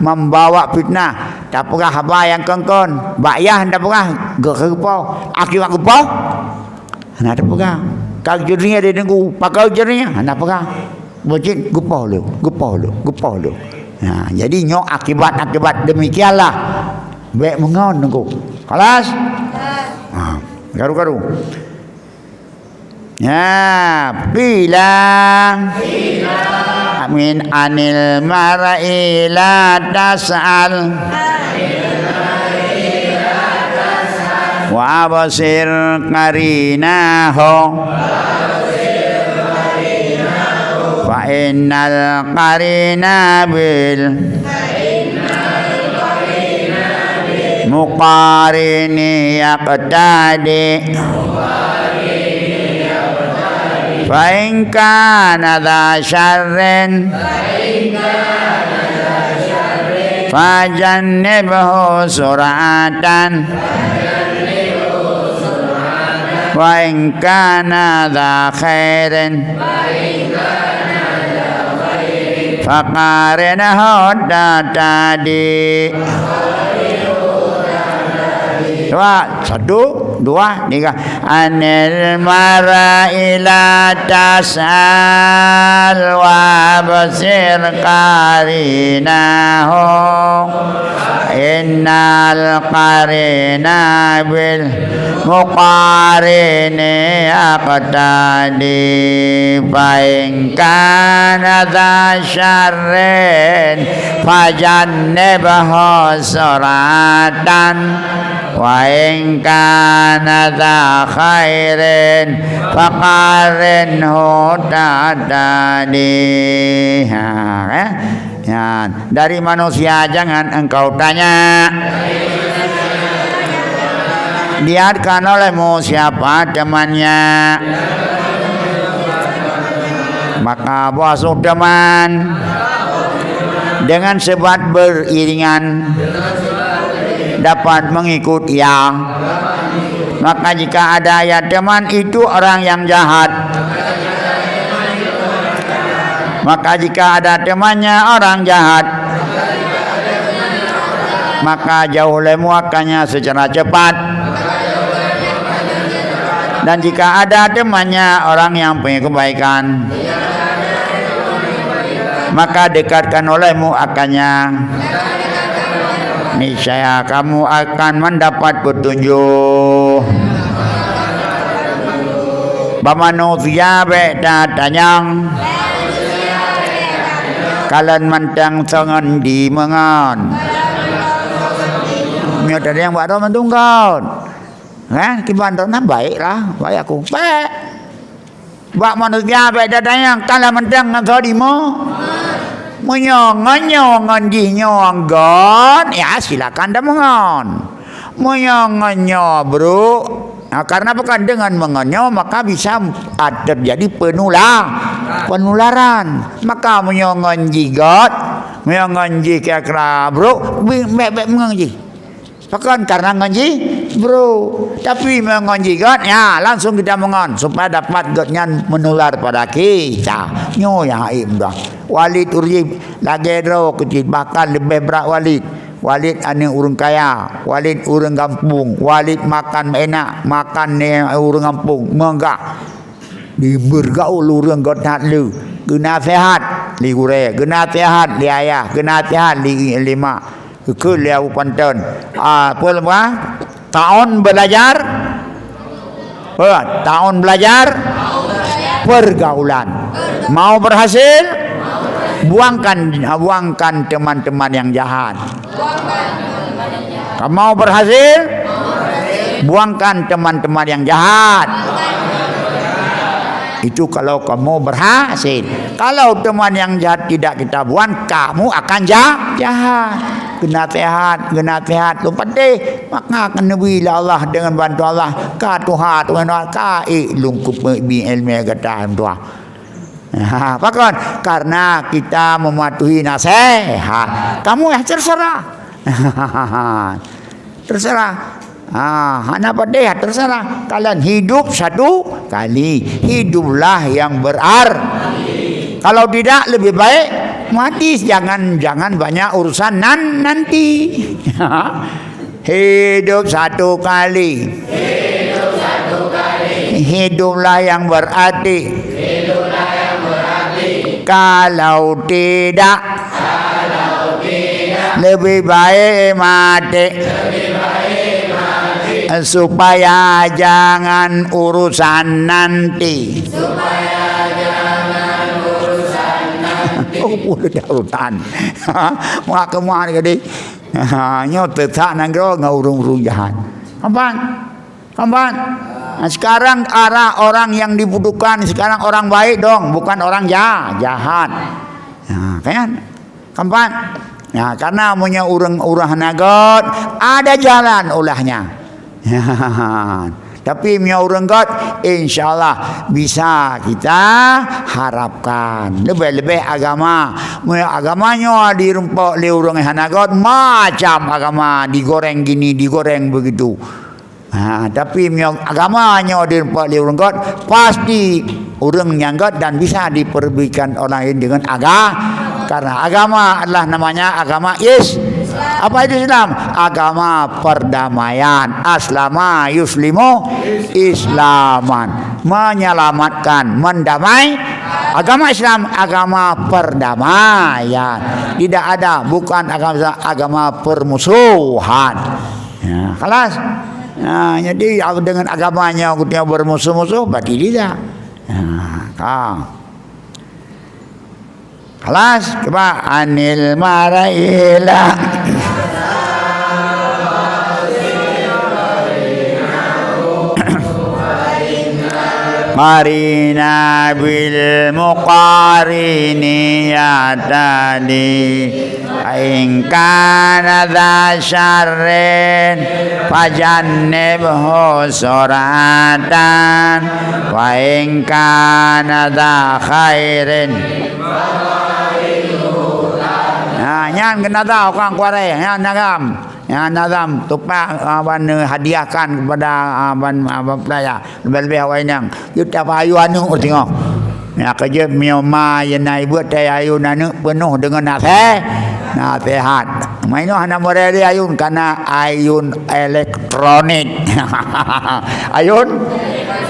tak pernah haba yang kengkon bayah tak pernah gekepau akibat gepau nak tak pernah kau jernih dia tunggu pakai jernih nak pernah bocin gepau lu jadi nyok akibat demikianlah baik mengon tunggu kelas garu ya bilang amin anil mara'i la tas'al wa basir qarinahu fa innal qarina bil muqarini yaqtadi فإن كان ذا شر فجنبه سرعة وإن كان ذا خير فقارنه tadi. Satu, dua, tiga. Anil mara'i la tas'al wa basir qarinahu inna al-qarina bil muqarini aqtadi fa in kana dha syarrin fajannibhu suratan wa in kana dha khairin faqarinhu tadadi. Ya, dari manusia jangan engkau tanya. Lihatkan olehmu siapa temannya. Maka basuh teman dengan sebab beriringan dapat mengikut ia. Maka jika ada ya teman itu orang yang jahat, maka jika ada temannya orang jahat, maka jauhlah muakannya secara cepat. Dan jika ada temannya orang yang punya kebaikan, maka dekatkan olehmu akannya. Niscaya kamu akan mendapat petunjuk. Bamanusia beda tanyang kalian mentang sangan di mengan. Mio tadi yang buat orang tunggal. Kan kiban nak baiklah, baik aku. Baik. Bak manusia beda tanyang kalian mentang ngan di mo. Menyongan dinyongan, ya silakan dah mengon. Menyongannya bro. Nah, karena bukan dengan mengonyo maka bisa terjadi penularan. Maka menyongan jigot, menyongan kira bro, bebek mengonji. Bukan karena ngonji bro, tapi mengonji got, ya langsung kita mengon supaya dapat gotnya menular pada kita. Nyo yang aib dah. Walid urjib lagi dro kecil bakal lebih berat Walid. Walid ane urang kaya, Walid urang kampung, Walid makan enak, makan ni urang kampung, menggak. Di bergaul urang godhat lu, guna sehat li gure, guna sehat li ayah, guna sehat li lima. Ke liau panten. Apa tahun belajar? Tahun belajar pergaulan. Mau berhasil? Buangkan teman-teman yang jahat. Kamu mau berhasil? Buangkan teman-teman yang jahat. Itu kalau kamu berhasil. Kalau teman yang jahat tidak kita buang, kamu akan jahat. Kena sehat, lupa deh. Maka kena bila Allah dengan bantu Allah. Ka Tuhan, ka lungkup bi ilmu kata Tuhan. Pakon karena kita mematuhi nasihat. Kamu ya terserah. Terserah. Apa deh terserah. Kalian hidup satu kali. Hiduplah yang berarti. Kalau tidak lebih baik mati, jangan banyak urusan nanti. Hidup satu kali. Hiduplah yang berarti. Kalau tidak lebih baik mati. Supaya jangan urusan nanti. Oh, boleh dah urutan. Mak kemana jadi? Nyo tetap nangro ngurung-urung jahat. Kampan. Sekarang arah orang yang dibutuhkan sekarang orang baik dong, bukan orang jahat. Kan? Kampan. Ya, karena punya urang nagot ada jalan ulahnya. Tapi punya urang got insyaallah bisa kita harapkan. Lebih-lebih agama. Punya agamanya dirempok le urang hanagot macam agama digoreng gini, digoreng begitu. Tapi agamanya dirempok le urang got pasti urang nyanggot dan bisa diperbaikan orang lain dengan karena agama adalah namanya agama apa itu Islam? Agama perdamaian. Aslama yuslimu islaman. Menyelamatkan, Agama Islam agama perdamaian. Tidak ada, bukan agama permusuhan. Ya, kelas. Nah, jadi dengan agamanya kita bermusuh-musuh berarti tidak. Nah, kelas. Coba anil maraila. Marina bil muqarini ya tadi in kana dha syarrin fajannibhu suratan wa in kana dha khairin. Nah, nyan kena tahu kang kuare, nyan nagam. Yang nazam tupak aban hadiahkan kepada aban pelaya lebih-lebih awak yang kita payu anu tengok ya kerja mioma yang naik buat ayu anu penuh dengan nasihat mainno hana moreli ayun karena ayun elektronik ayun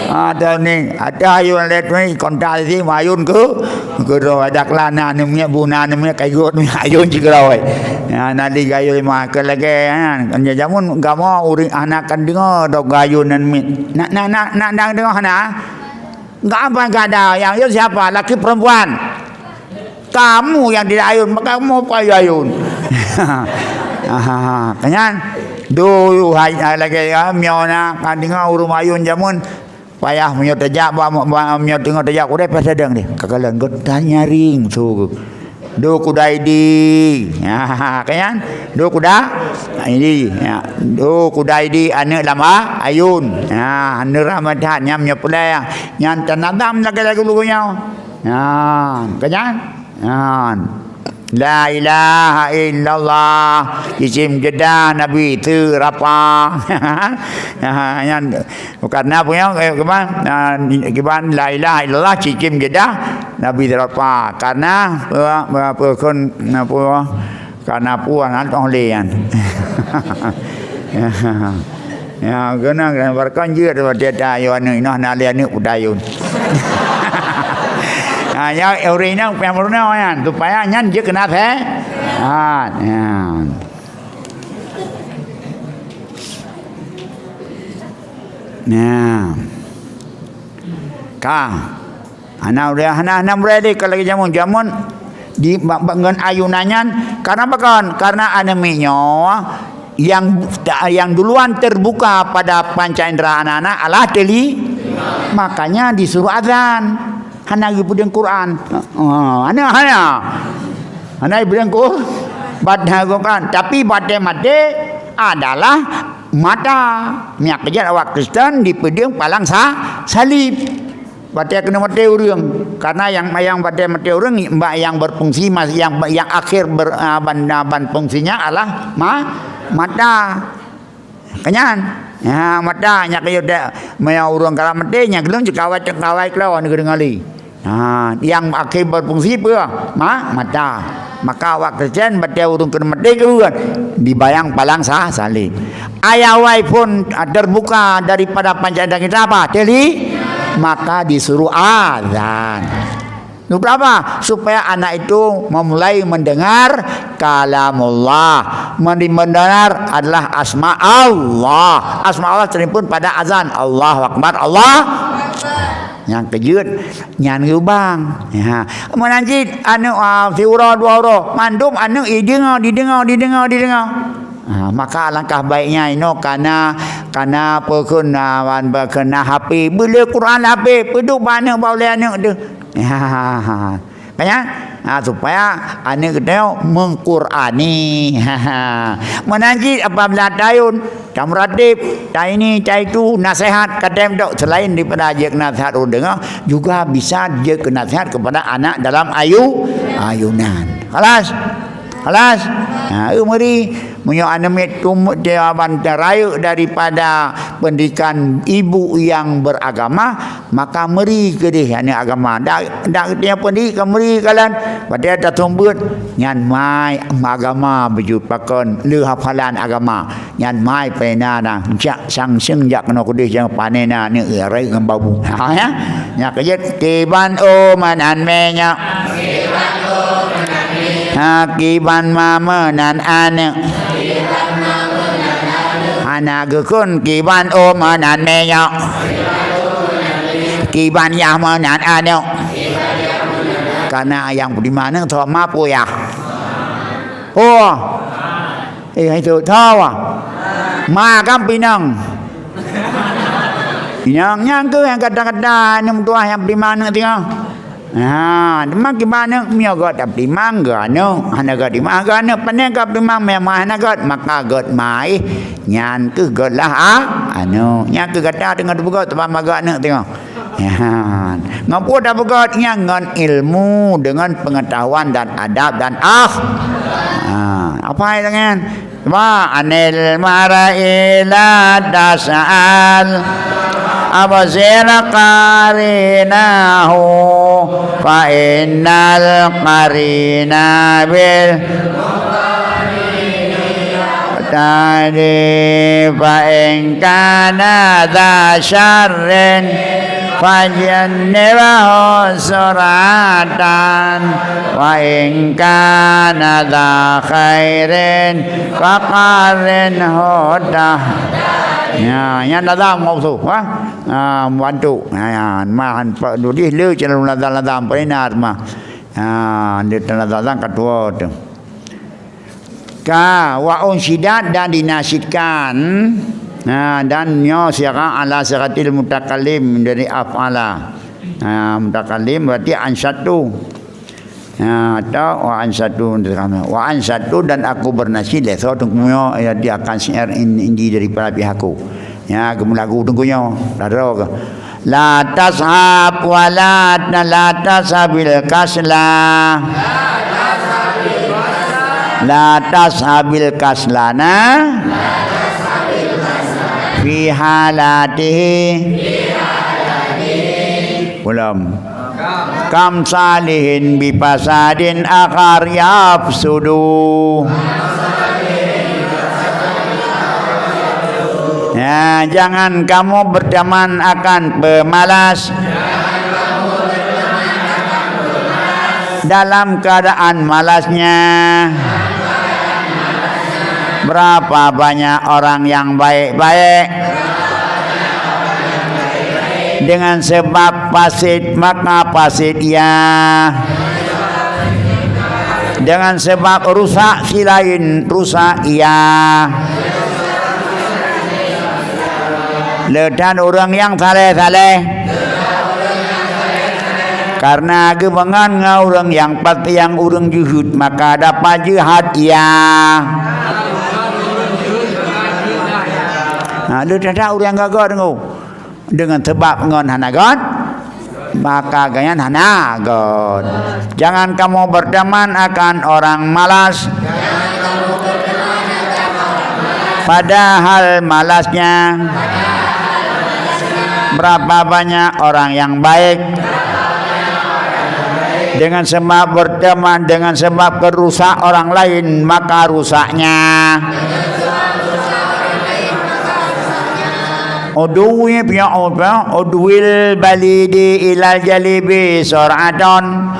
ada ni ada ayun elektronik kontak si ayun ke ada kelana namanya buna namanya kaigut ayun juga oi ya nadi gayu lima ke lagi kan jamun gamo uri anak kan dengar dok gayu nan nak dengar hana enggak apa enggak ada yang itu siapa laki perempuan kamu yang tidak ayun maka kamu apa ayun kanyan dulu hai lagi ya miona kan dengar urung ayun jamun payah menyot tajak menyot tengok tajak udah pas sedang deh kakalan tanya ring so do kudai di ya kan do kuda ini ya do kudai di ane lama ayun ya ane ramadan nyam nya pula yang tanadam lagi lugunya ya kan la ilaha illallah isim jedah nabi tu rapa yang karena punya kiban la ilaha illallah isim jedah nabi terapa karena apa kon apa karena puan tong lian ya kena berkan je dia dah yo anu noh na lian ni udayun ya eurina pemurna yan supaya nyan je kena the anak udah anak berada kalau jamun di bangun ayunannya karena apa kan karena aneminya yang duluan terbuka pada panca indera anak-anak alah teli makanya disuruh azan hana ibudeng Quran hana ibudeng Quran tapi bade mate adalah mata minyak kejar awak Kristen di pedeng palang salib bade kena mate urang karena yang bade mate urang mbak yang berfungsi yang akhir ban fungsinya adalah mata kanyan ya mata nya kayo da maya urang kala mate nya gelung cekawai kelawan ngali yang akhir berfungsi apa mata maka awak Kristen bade urang kena mate keluar dibayang palang salib ayawai pun terbuka daripada panjang kita apa teli maka disuruh azan. Kenapa? Supaya anak itu memulai mendengar kalamullah. Mendengar adalah asma Allah. Asma Allah terhimpun pada azan. Allahu Akbar. Allah. Yang kejut, yang lubang. Ya. Menanjit anu fiura dua uro. Mandum anu didengar. Maka alangkah baiknya ino karena pekun berkena HP bila Quran HP peduk mana boleh anak tu supaya anak kita mengqurani menanjit apabila tayun kamratib cai ini cai itu nasihat kadang dok selain daripada dia nasihat dengar juga bisa dia nasihat kepada anak dalam ayunan kelas mari Munyo anemit tumut jawaban terayu daripada pendidikan ibu yang beragama, maka meri ke dia ni agama. Dak dia pendidikan meri kalian pada dah tumbut ngan mai agama berjupakan le hafalan agama. Ngan mai pena na jak sang seng jak kena kudih jang panena ni rai ngam babu. Ha ya. Nya kejet kiban o manan menya. Hakiban mamenan ane anak gekun kiban o menan menyok kiban yah menan ane karena yang beriman itu mampu ya itu tahu makan pinang pinangnya ke yang kadang-kadang yang tua yang beriman tengok. Demang gimana miagot abdi mangga no hanagot di mangga no panegat di mang memang hanagot maka got mai nyan ke got lah anu nyan ke gata dengan bugot tempat maga no tengok ngapu dah bugot ngan ilmu dengan pengetahuan dan adab dan apa itu kan wa anil maraila dasal abazir qarinahu fa innal qarina bil tadi fa in kana dha syarrin fajannibahu suratan wa in kana dha khairin faqarinhu dah. Yang dalam ngau tu, bantu. Mahan pak dudih le jalan ladang perinat mah. Dia ladang ketua tu. Wa unsidat dan dinasibkan. Dan nyo siapa ala siratil mutakallim dari afala. Mutakallim berarti ansatu. Atau waan satu dan aku bernasihat so tunggunya dia akan share indi daripada pihakku ya lagu tunggunya ladro la tashab wala la tashabil kasla la tashabil kaslana fi halatihi belum kam salihin bipasadin akar yafsudu. Ya, jangan kamu berteman akan pemalas dalam keadaan malasnya. Berapa banyak orang yang baik-baik dengan sebab fasid maka fasid ya, dengan sebab rusak si lain rusak ya. Ledan orang yang saleh karena gebangan orang yang pati yang orang juhud maka dapat jihad ya. Ledan orang gagal dengar dengan sebab ngon hanagot maka ganyan hanagot. Jangan kamu berteman akan orang malas padahal malasnya berapa banyak orang yang baik dengan sebab berteman dengan sebab kerusak orang lain maka rusaknya. Uduwi punya apa? Udwil balidi ilal jalibi sur'aton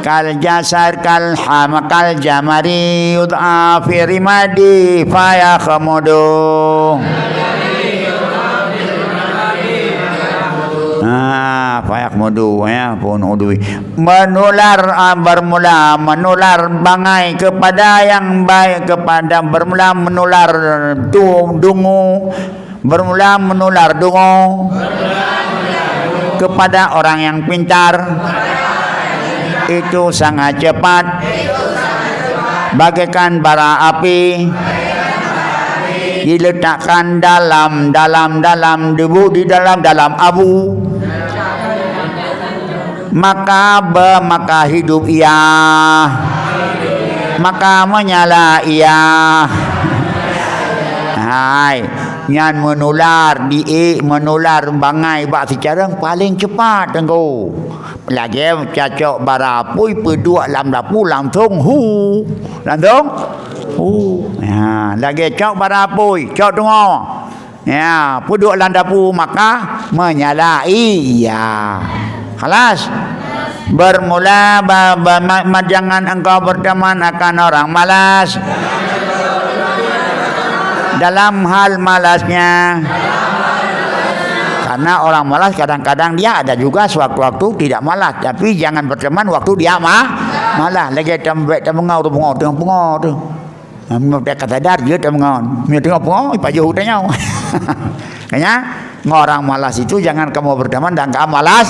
kal jasar kal hamakal jamari yud'a fi rimadi faya khamudu. Fayak mudu ya pun udui menular bermula menular bangai kepada yang baik kepada bermula menular dungu bermula menular dungu kepada orang yang pintar itu sangat cepat bagaikan bara api diletakkan dalam debu di dalam abu maka hidup ia maka menyala ia. Hai, ngan menular menular bangai bak secara paling cepat tengku. Lagi cacok barapui pedua lam dapu langsung langsung lagi cok barapui cok tunggu ya pedua lam dapu maka menyala ia. Khalas. Bermula jangan engkau berteman akan orang malas dalam hal malasnya, karena orang malas kadang-kadang dia ada juga sewaktu-waktu tidak malas, tapi jangan berteman waktu dia malas. Lagi tengah pengau tu dia kata sadar dia tengah paju hutanya. Kayaknya orang malas itu jangan kamu berteman dan kamu malas.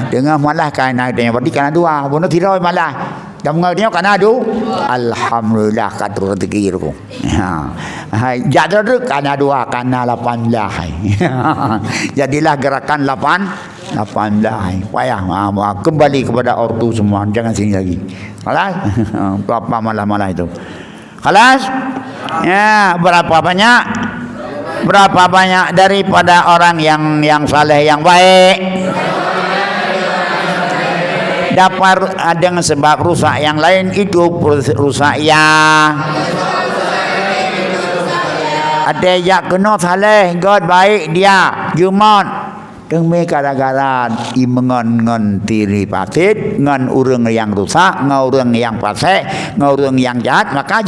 Dengan malas kerana dia berarti kerana dua bunuh tirai malas dan mengertinya kerana adu alhamdulillah katur rezeki itu jatuh kerana dua kerana 18 jadilah gerakan 18 payah kembali kepada ortu semua, jangan sini lagi. Khalas. Berapa malah itu khalas ya. Berapa banyak daripada orang yang saleh yang baik dapat dengan sebab rusak yang lain itu rusak ya. Ada yang kena saleh god baik dia jumat demi gara-gara imengon tiri pasit ngan urang yang rusak ngan urang yang fasik ngan urang yang jahat maka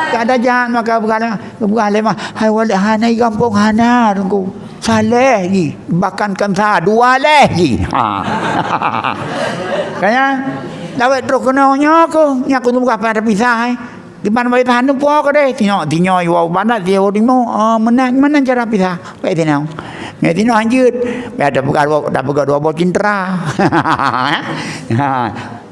ada jahat maka bukan mah hai wali hanai kampung hana tunggu saleh lagi bahkan kansa dua lagi kaya dapat terus kenanya aku nyaku tu bukan pada pisah di mana baik tahan tu puak deh tinyo iwa bandat dia odimo mana cara pisah baik tinyo ngai tinyo anjut ada bukan dua bot cintra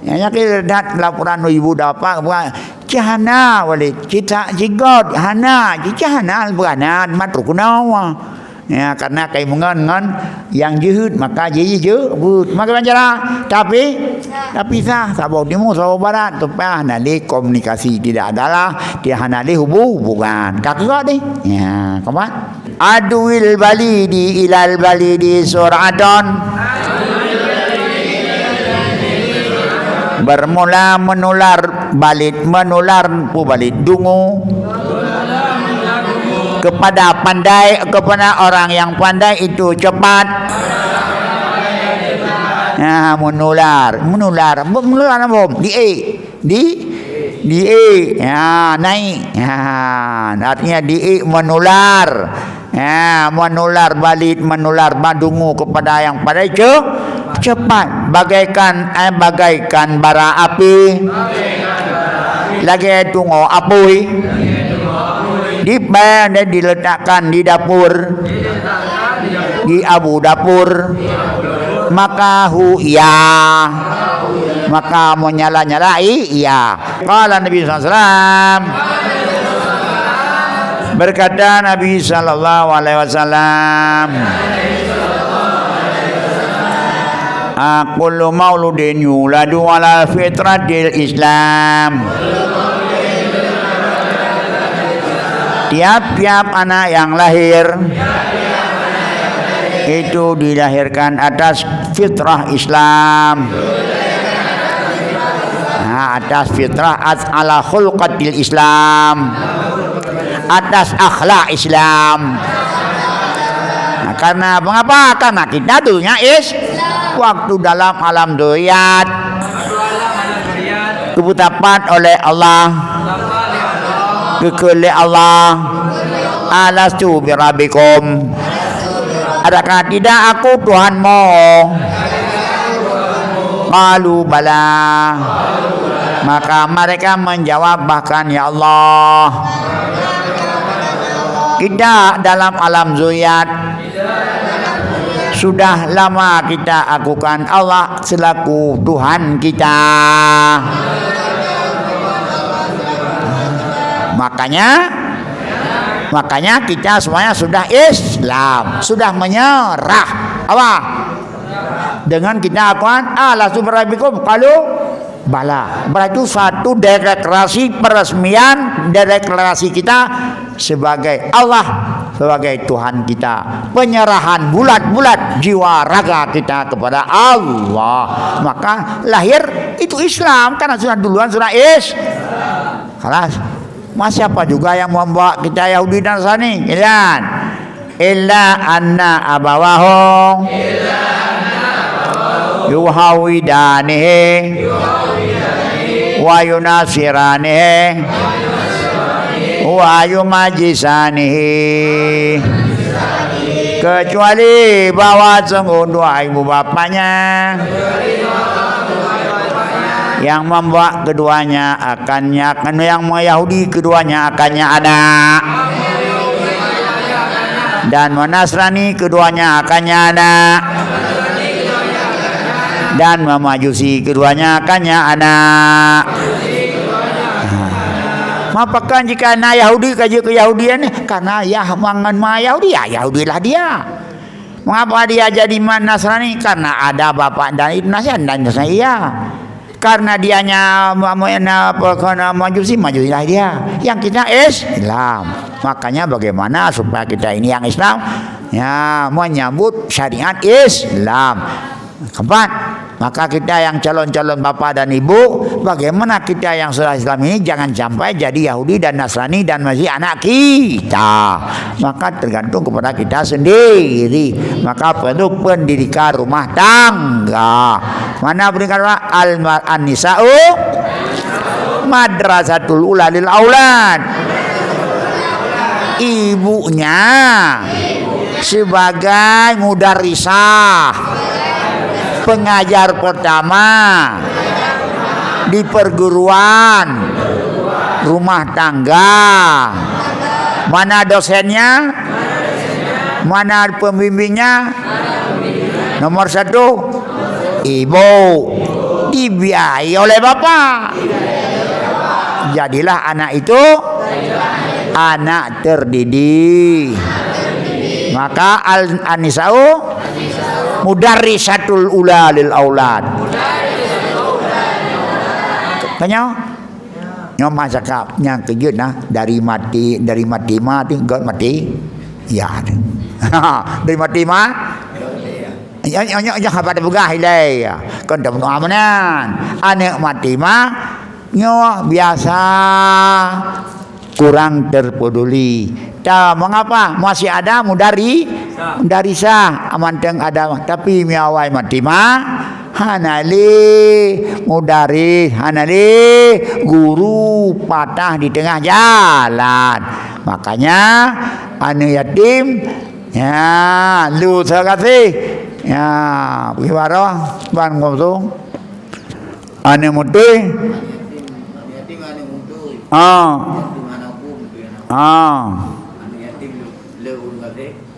ya kita dat laporan ibu dapat bukan cahana wali cita jigot hana cahana bukan mat rukunawa ya, karena kaimungan yang jehud maka jehud maka banjara tapi sah sabau timur sabau barat tupah nali komunikasi tidak adalah dia hanali hubungan kakak deh ya kawan aduil balidi ilal balidi suradon bermula menular balid dungu kepada orang yang pandai itu cepat. Menular apa? Di ya naik. Artinya menular. Menular balid menular badungu kepada yang pandai cepat bagaikan bara api. Lagi tunggu apui. Dan diletakkan di dapur di abu dapur maka maka menyala-nyalai iya. Qala Nabi SAW berkata Nabi sallallahu alaihi wasallam kullu mauludin yuladu ala fitratil Islam. Tiap-tiap anak yang lahir itu dilahirkan atas fitrah Islam. Atas fitrah ala khulqatil Islam, atas akhlak Islam. Karena mengapa? Karena kita dulunya waktu dalam alam doyat kebutapan oleh Allah, kekele Allah, alastu birabikum, adakah tidak aku Tuhanmu? Qalu bala, maka mereka menjawab bahkan ya Allah. Kita dalam alam zuyat sudah lama kita akukan Allah selaku Tuhan kita. Makanya kita semuanya sudah Islam, sudah menyerah. Apa? Dengan kita akuan Allah subhanahu kalau Bala. Berarti satu deklarasi peresmian deklarasi kita sebagai Allah, sebagai Tuhan kita. Penyerahan bulat-bulat jiwa raga kita kepada Allah. Maka lahir itu Islam karena sudah duluan surah Kelas. Masih apa juga yang membawa kita Yahudi dan Nasrani? Kalian. Illa anna abawahum yuhawidanihi wa yunasiranihi wa yumajisanihi, kecuali bawa sungguh dua ibu bapanya yang membawa keduanya akannya, kan yang Yahudi keduanya akannya anak, dan Nasrani keduanya akannya anak, dan Memajusi keduanya akannya anak. Apakah jika anak Yahudi kaji keyahudian? Karena ya mangan ma Yahudi, ya Yahudilah dia. Mengapa dia jadi Nasrani? Karena ada bapak dan ibu Nasrani dan Nasrani iya. Karena dianya Majusilah dia. Yang kita Islam. Makanya bagaimana supaya kita ini yang Islam ya menyambut syariat Islam. Keempat, maka kita yang calon-calon bapak dan ibu, bagaimana kita yang sudah Islam ini jangan sampai jadi Yahudi dan Nasrani dan masih anak kita. Maka tergantung kepada kita sendiri. Maka perlu pendidikan rumah tangga. Mana pendidikan rumah? Al-Nisa'u Madrasatul Ula lil Aulad. Ibunya sebagai mudarrisah, pengajar pertama di perguruan rumah tangga. Mana dosennya? Mana pembimbingnya? Nomor satu, ibu, dibiayai oleh bapak. Jadilah anak itu anak terdidik. Maka An-Nisa'u Mudarrisatul Ula lil Aulad. Tanya nyoma cakap yang kejut nah dari mati mati mati ya dari mati mah apa ada buka hilai kan dah bunuh amanan anak mati mah nyo biasa kurang terpeduli. Mengapa masih ada mudarrisah amanteng ada, tapi miawai mati mah hanali mudaris, hanali guru patah di tengah jalan. Makanya anu yatim ya lu sakasih ya bagaimana ban ngomong anu mutih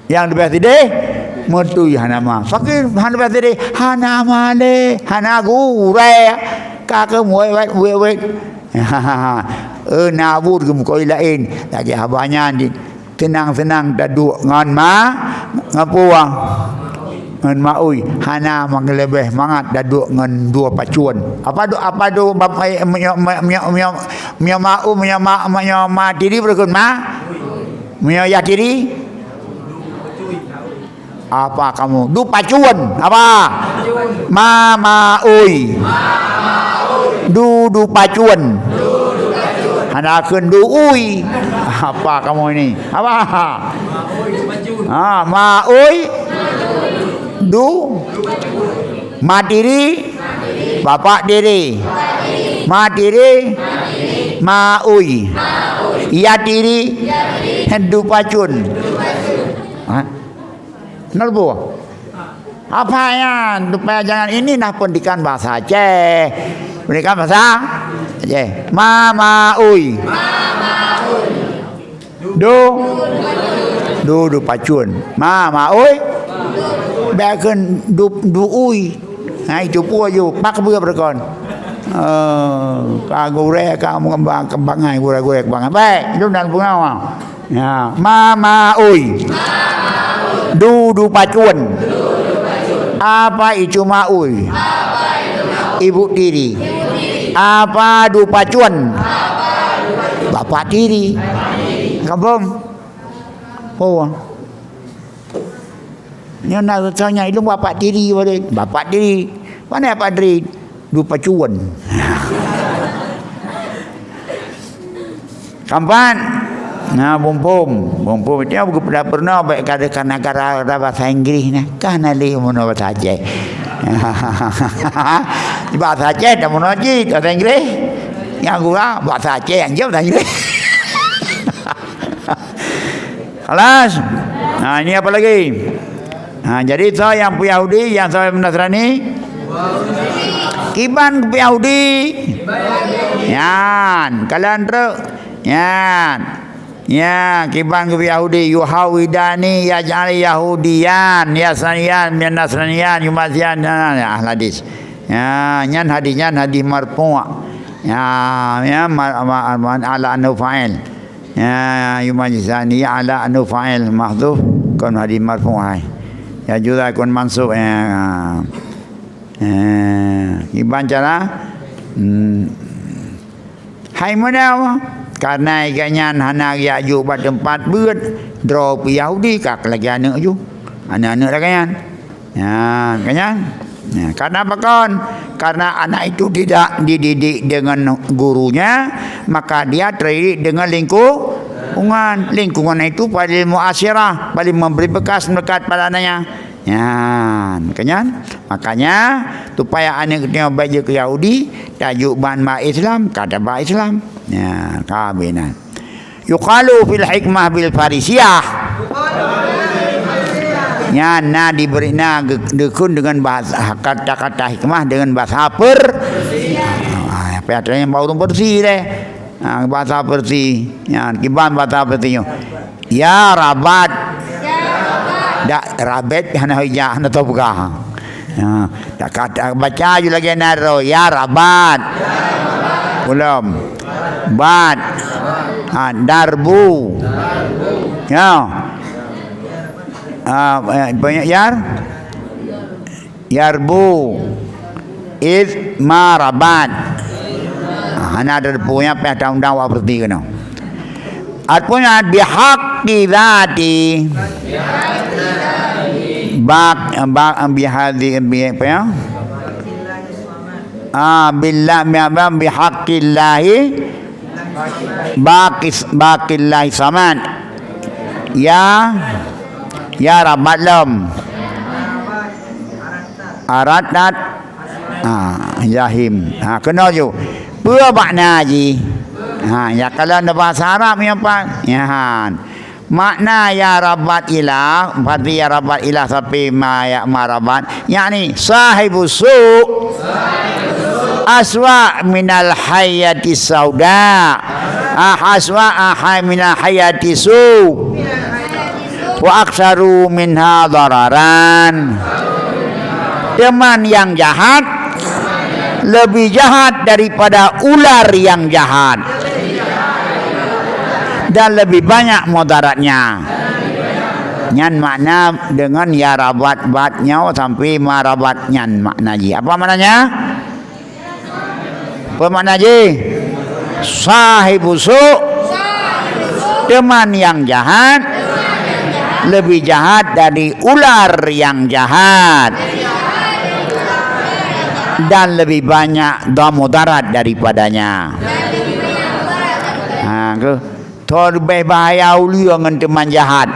yang lebih tidak metu hanama fakir hana tidak hana male hana gure kakek muai wet nabur gemkoi lain lagi habanya tenang-tenang daduk ngan ma ngapuang ngan maui hana manglebeh mangat daduk ngan dua pacuan apa do bapai mia ma diri berkun ma mia ya diri apa kamu du pacuan apa mama uy du pacuan hanakeun du uy apa kamu ini apa ma uy du ma diri bapak diri ma diri ma uy ya diri du pacun Nalbu. Apa ya? Supaya jangan ini nah pendidikan bahasa Aceh. Pendidikan bahasa Aceh. Mama uy. Du pacun. Mama uy. Biarkan du uy. Nah itu pun je. Pak buka berkon. Kagure kamu kembang ai gure kembang. Baik, itu dan bunga. Ya, mama uy. Du pacuan. Apa itu maui? Ibu diri. Apa dupa cuan? Bapak tiri. Kampung. Oh. Ni nak tanya ilmu bapak tiri boleh. Bapak tiri. Mana bapak tiri? Dupa cuan. Kampan. Nah, bumpum dia pernah baik kata negara bahasa Inggris ni. Kan ali mono bahasa Aceh. Bahasa Aceh dah mono ji bahasa Inggris. Yang gua bahasa Aceh yang jauh bahasa Inggris. Kelas. Nah, ini apa lagi? Nah, jadi saya yang Yahudi, yang saya Nasrani. Kiban Yahudi. Yan, kalian terus. Yan. Ya, kiban ke Yahudi yuhawidani ya jali Yahudian ya sanian min Nasranian yumasian hadis. Ya, nyan hadis marfu'. Ya ala anhu fa'il. Ya yumajizani ala anhu fa'il mahdhuf kun hadis marfu'. Ya juga kun mansub kiban cara hai mana karena iganya anak ya ju pada tempat beut draw Yahudi kak lagi anak ju anak-anak lagi kan ya karena apa kan karena anak itu tidak dididik dengan gurunya maka dia terdidik dengan lingkungan itu paling muasyirah paling memberi bekas melekat pada anaknya kenyan makanya supaya anak kita baca ke Yahudi tajuk ban ma Islam kata ba Islam kabinan yuqalu fil hikmah bil farisiyah diberi dekun dengan bahasa kata-kata hikmah dengan bahasa apa yang baru bersih deh bahasa bersih kiban bahasa bersih ya rabat dak rabet hana hijah hana tobga dak kata baca je lagi naro ya rabat belum bat darbu ya banyak yarbu iz marabat hana darbunya pe undang wa berarti kena artinya bihaqqi dzati bak bihadhi apa ya billah bihaqqillahi baqillahi saman ya rabat lam aradat jahim kena je apa makna ji ya kalau dalam bahasa Arab ni apa makna ya rabat ilah berarti ya rabat ilah tapi ma rabat yakni sahibus su' aswa minal hayati sauda aswa minal hayati su' wa aksaru minha dararan teman yang jahat lebih jahat daripada ular yang jahat dan lebih banyak mudaratnya. Nyan makna dengan ya rabat batnya sampai marabat nyan makna ji. Apa maknanya? Apa makna ji? Sahibusu teman yang jahat lebih jahat dari ular yang jahat dan lebih banyak mudarat daripadanya. Lebih bahaya ulia dengan teman jahat.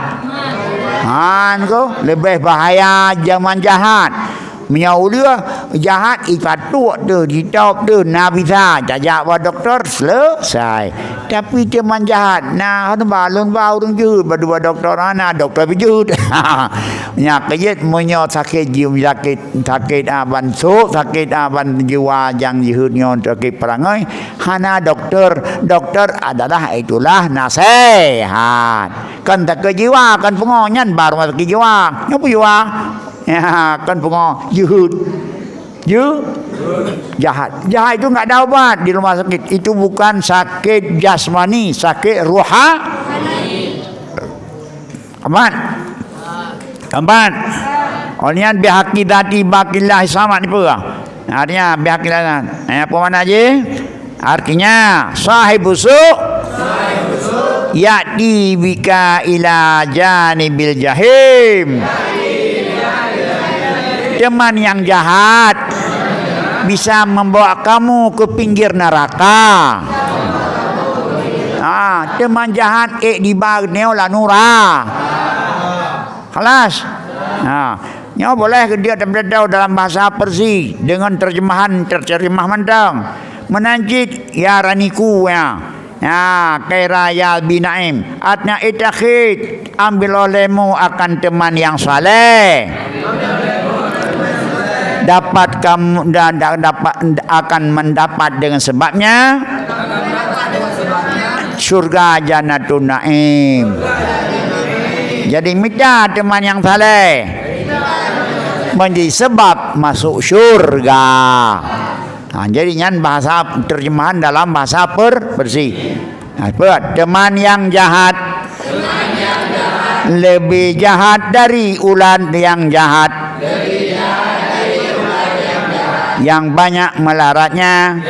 Lebih bahaya zaman jahat. Punya ulia jahat ikatuk tu, ditop tu, nak bisa jajak wa doktor selesai. Tapi teman jahat, nah balon urang jut berdua doktor doktor bijut. Nya kejit munyo sakit jiwa sakit aban sakit aban jiwa yang jihut nyon sakit perangai hana doktor adalah itulah nasihat. Kan tak jiwa kan pengonyan baru masuk jiwa. Apa jiwa? Ya kan pengo jihut. Jahat itu enggak ada obat di rumah sakit. Itu bukan sakit jasmani, sakit rohani. Aman. Onian bihaqqi dzati baqillah sama ni apa? Artinya biar kita apa mana je? Artinya sahibu su' ya'ti bika ila janibil jahim. Teman yang jahat bisa membawa kamu ke pinggir neraka. Teman jahat di bagneo la nura. Kelas. Nya boleh dia terdapat dalam bahasa Persia dengan terjemah mandang. Menanjid ya raniku ya. Kaira ya binaim. Artinya itakhid, ambil olehmu akan teman yang saleh. Dapat kamu akan mendapat dengan sebabnya surga Jannatun Naim. Jadi minta teman yang saleh menjadi sebab masuk syurga. Jadi nyan bahasa terjemahan dalam bahasa Persia. Teman yang jahat lebih jahat dari ular yang jahat, yang banyak melaratnya,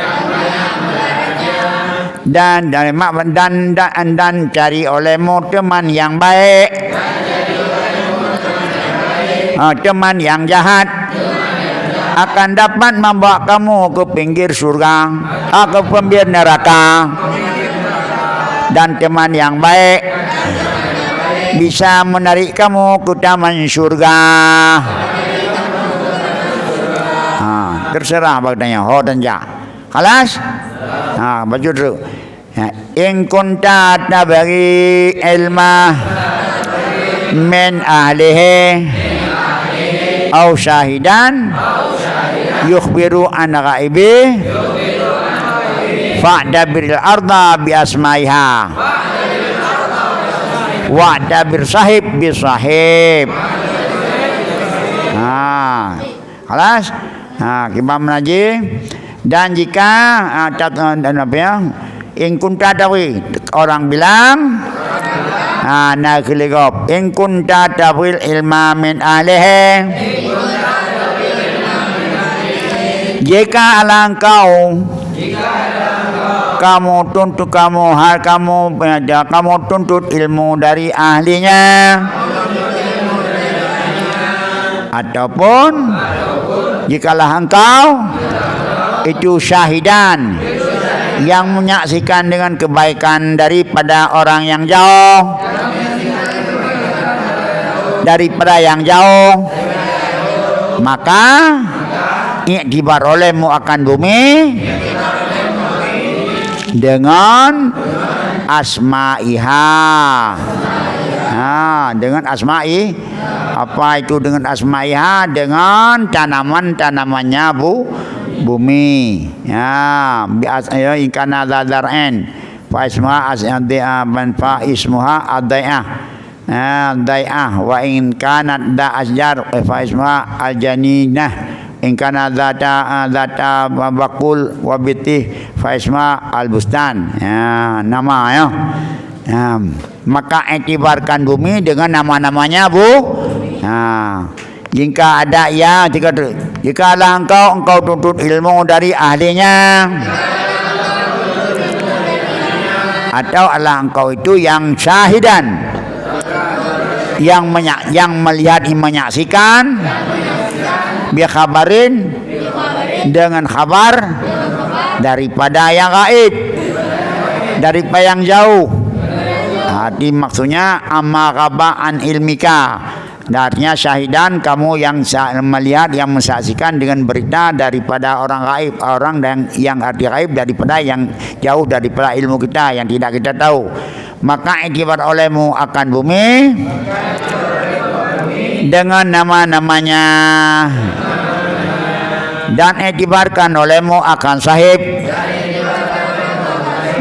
dan cari olehmu teman yang baik. Teman yang jahat akan dapat membawa kamu ke pinggir surga, ke pinggir neraka. Dan teman yang baik bisa menarik kamu ke taman surga. Terserah bagainya ho dan ja. Kelas? Baca dulu. In kunta tabaghi ilma min ahlihi au syahidan yukhbiru an ghaibi fa'dabiril arda bi asmaiha wa'dabir sahib bi sahib. Kelas? Kita menaji. Dan jika in kunta tawi, orang bilang nak keligop in kunta tawil ilma min ahlihi, jika alangkau kamu tuntut kamu tuntut ilmu dari ahlinya, ataupun jikalah engkau itu syahidan yang menyaksikan dengan kebaikan daripada orang yang jauh, maka iktibar olehmu akan bumi dengan asma'iha. Dengan asma'i, apa itu dengan asma'iha? Dengan tanaman-tanamannya bumi. Ikana zadar'en fa ismuha adai'ah. Dai'ah wa in kanat da asjar fa ismuha aljaninah. In kana zata bakul wa bitih fa ismuha albustan. Nama ya. Maka iktibarkan bumi dengan nama-namanya jika ada jikalah engkau tuntut ilmu dari ahlinya, atau adalah engkau itu yang syahidan, yang melihat, menyaksikan, bi khabarin, dengan kabar daripada yang gaib, daripada yang jauh. Arti maksudnya amma ghaba'an ilmika. Artinya syahidan, kamu yang melihat, yang menyaksikan dengan berita daripada orang gaib, orang yang arti gaib daripada yang jauh daripada ilmu kita yang tidak kita tahu. Maka iktibar olehmu akan bumi dengan nama-namanya, dan iktibarkan olehmu akan sahib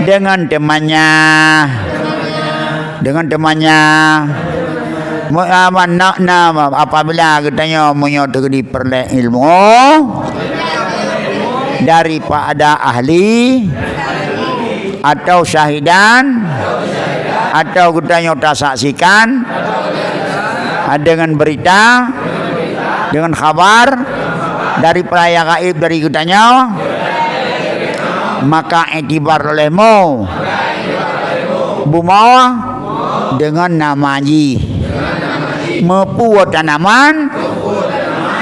dengan temannya. Apabila katanya menyodok diperoleh ilmu daripada ahli atau syahidan, atau katanya saksikan dengan berita, dengan kabar daripada yang gaib dari kitanya, maka etibar olehmu buma dengan nama ji mepu tanaman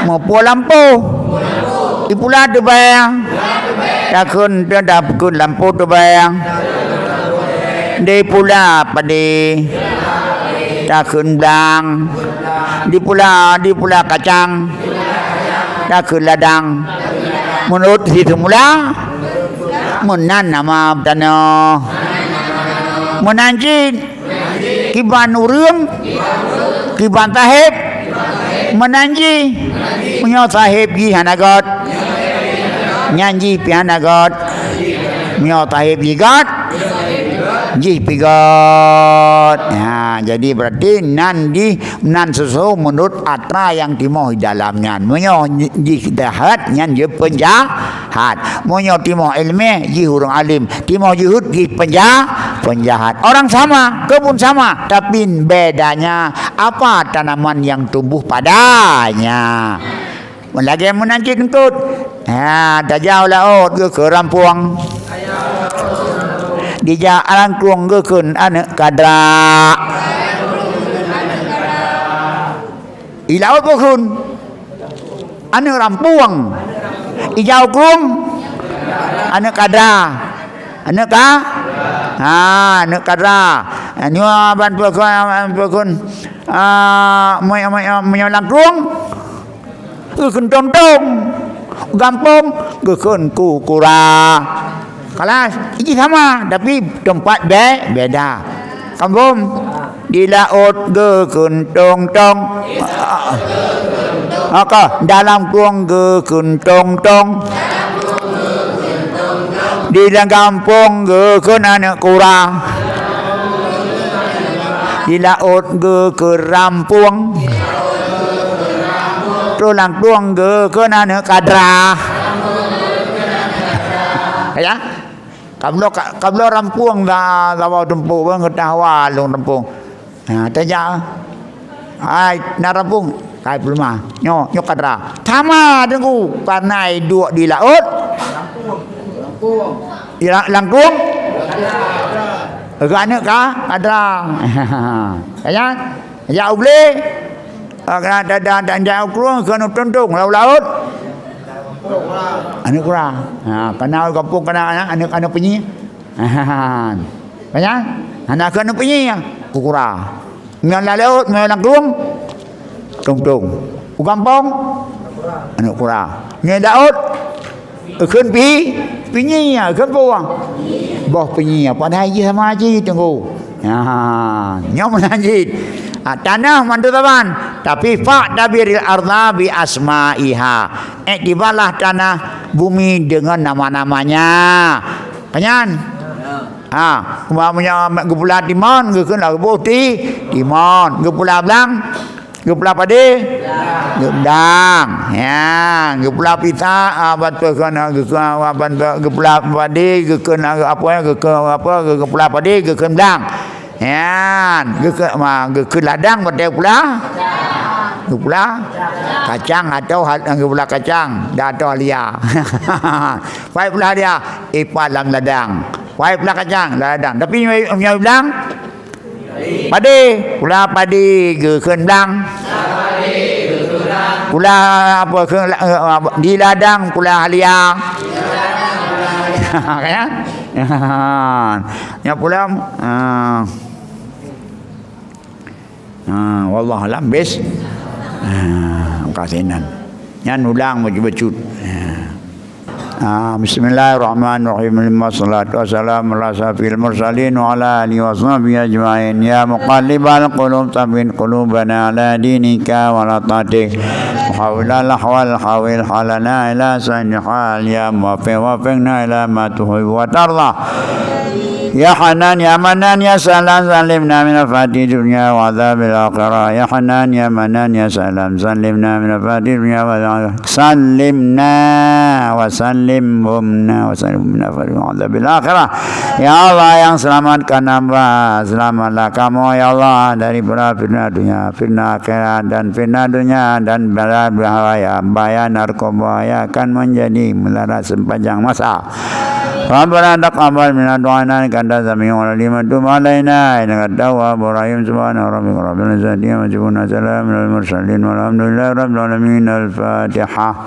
mepu lampu ipula tu bayang takun kun lampu tu bayang di pula pada takun blang di pula kacang takun ladang menurut situ mula menan nama tanah menanjin kiban urung kiban tahib menanji punya tahib gi hanagot nyanji pi hanagot punya tahib gigat ji pigot. Ya, jadi berarti nan sesuatu menurut atra yang timoh dalamnya. Menyo ji dahat nyan je penjahat. Menyo timoh ilmu ji hurung alim. Timoh juhud ji penjahat. Orang sama, kebun sama, tapi bedanya apa tanaman yang tumbuh padanya. Lagi menanti kentut. Ha, dah jauh laut ke rampuang. Di jalan keluang gekun anak kadra i laut pun anak rampuang ijau keluang anak kadra anak ka anak kadra ni ban pekun menyolang keluang gekun tong gampang gekun kura. Kalas, ini sama tapi tempat beda. Kampung di laut gekun tong. Maka dalam kuang gekun tong. Di dalam kampung gekun anak kura. Di laut gekun rampuang. Tulang kuang gekun anak kadra. Ya. Kablo rampuang dah lawa tempung bang ketawa long tempung. Ha tanya. Ai na rampung kai pelma. Nyo kadra. Sama dengu panai dua di laut. Lampung. Ya langkung. Agaknya ka kadra. Ya. Ya uble. Agak dan jauh keluar kena tuntung laut. Anak kura. Ha, kenal kampung kenal anak penyi. Ha. Banyak? Anak kena penyi kura. Ngan laut, ngan keluang. Tung. Kampung anak kura. Ngan laut keun penyi keun puang. Boh penyi padahal je sama aja tunggu. Ha, nyom lanjut. Tanah mandu taban tapi fa dabiril arda bi asma'iha. Iktibarlah tanah bumi dengan nama-namanya. Kanyan? Ha, umpamanya gepula timon gekeun lah putih timon, gepula blang, gepula pade, gedang. Ya, gepula pita abat pekan gepula pade gekeun apa gepula pade gekeun blang. Ya, ke ladang pada pula kacang atau pula kacang dah atau halia. Pai pula dia ipat dalam ladang. Pai pula kacang ladang. Tapi nyai bilang padi pula padi ke kendang. Pula apa ke di ladang pula halia. Kan? Ya pula wallah alam bes kasinan nyan ulang bacut bismillahirrahmanirrahim wassalatu wassalamu ala asyrafil mursalin wa ala alihi washabihi ajmain ya muqallibal qulub tsabbit qulubana ala dinika wa la tatik hawlal ahwal hawil halana ila sanihal ya muwaffiqna ila ma tuhibbu wa tarda يا حنان يا منان يا سلام سلمنا من الفاتي الدنيا وعذاب الآخرة يا حنان يا منان يا سلام سلمنا من الفاتي الدنيا وعذاب سلمنا وسلمهمنا وسلمنا من عذاب الآخرة. Ya Allah yang selamatkan hamba, selamatlah kamu ya Allah dari fitnah dunia, fitnah akhirat dan fitnah dunia dan bahaya narkoba yang akan menjadi melarat sepanjang masa. Rabbana taqabbal minna du'ana innaka antas samiul alim wa tub 'alaina innaka at-tawwabur rahim. Subhana rabbika rabbil izzati amma yasifun wa salamun alal mursalin walhamdulillahi rabbil alamin. Al-Fatihah.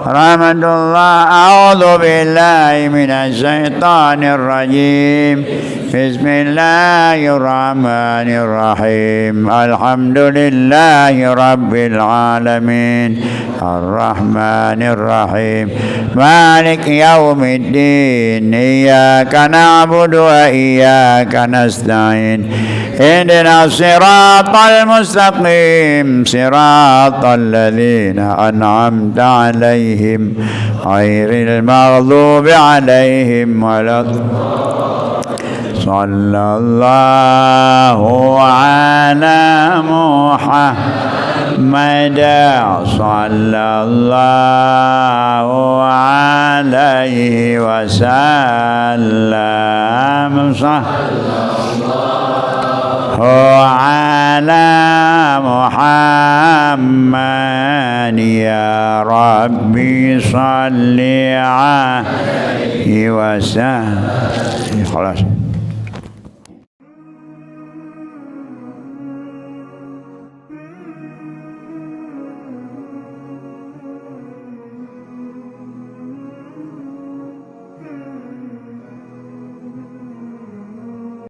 Rahmatullah. A'udzu billahi minasy syaithanir rajim. Bismillahirrahmanirrahim. Alhamdulillahi rabbil alamin. Ar-Rahmanir Rahim. Malik yaumiddin. Iyyaka na'budu wa iyyaka nasta'in. Ihdinas siratal mustaqim. Siratal ladzina an'amta 'alaihim ghairil maghdubi 'alaihim waladdallin. Sallallahu ala Muhammad sallallahu alaihi wasallam. Sallallahu ala Muhammad ya Rabbi salli alaihi wasallam. Khalas.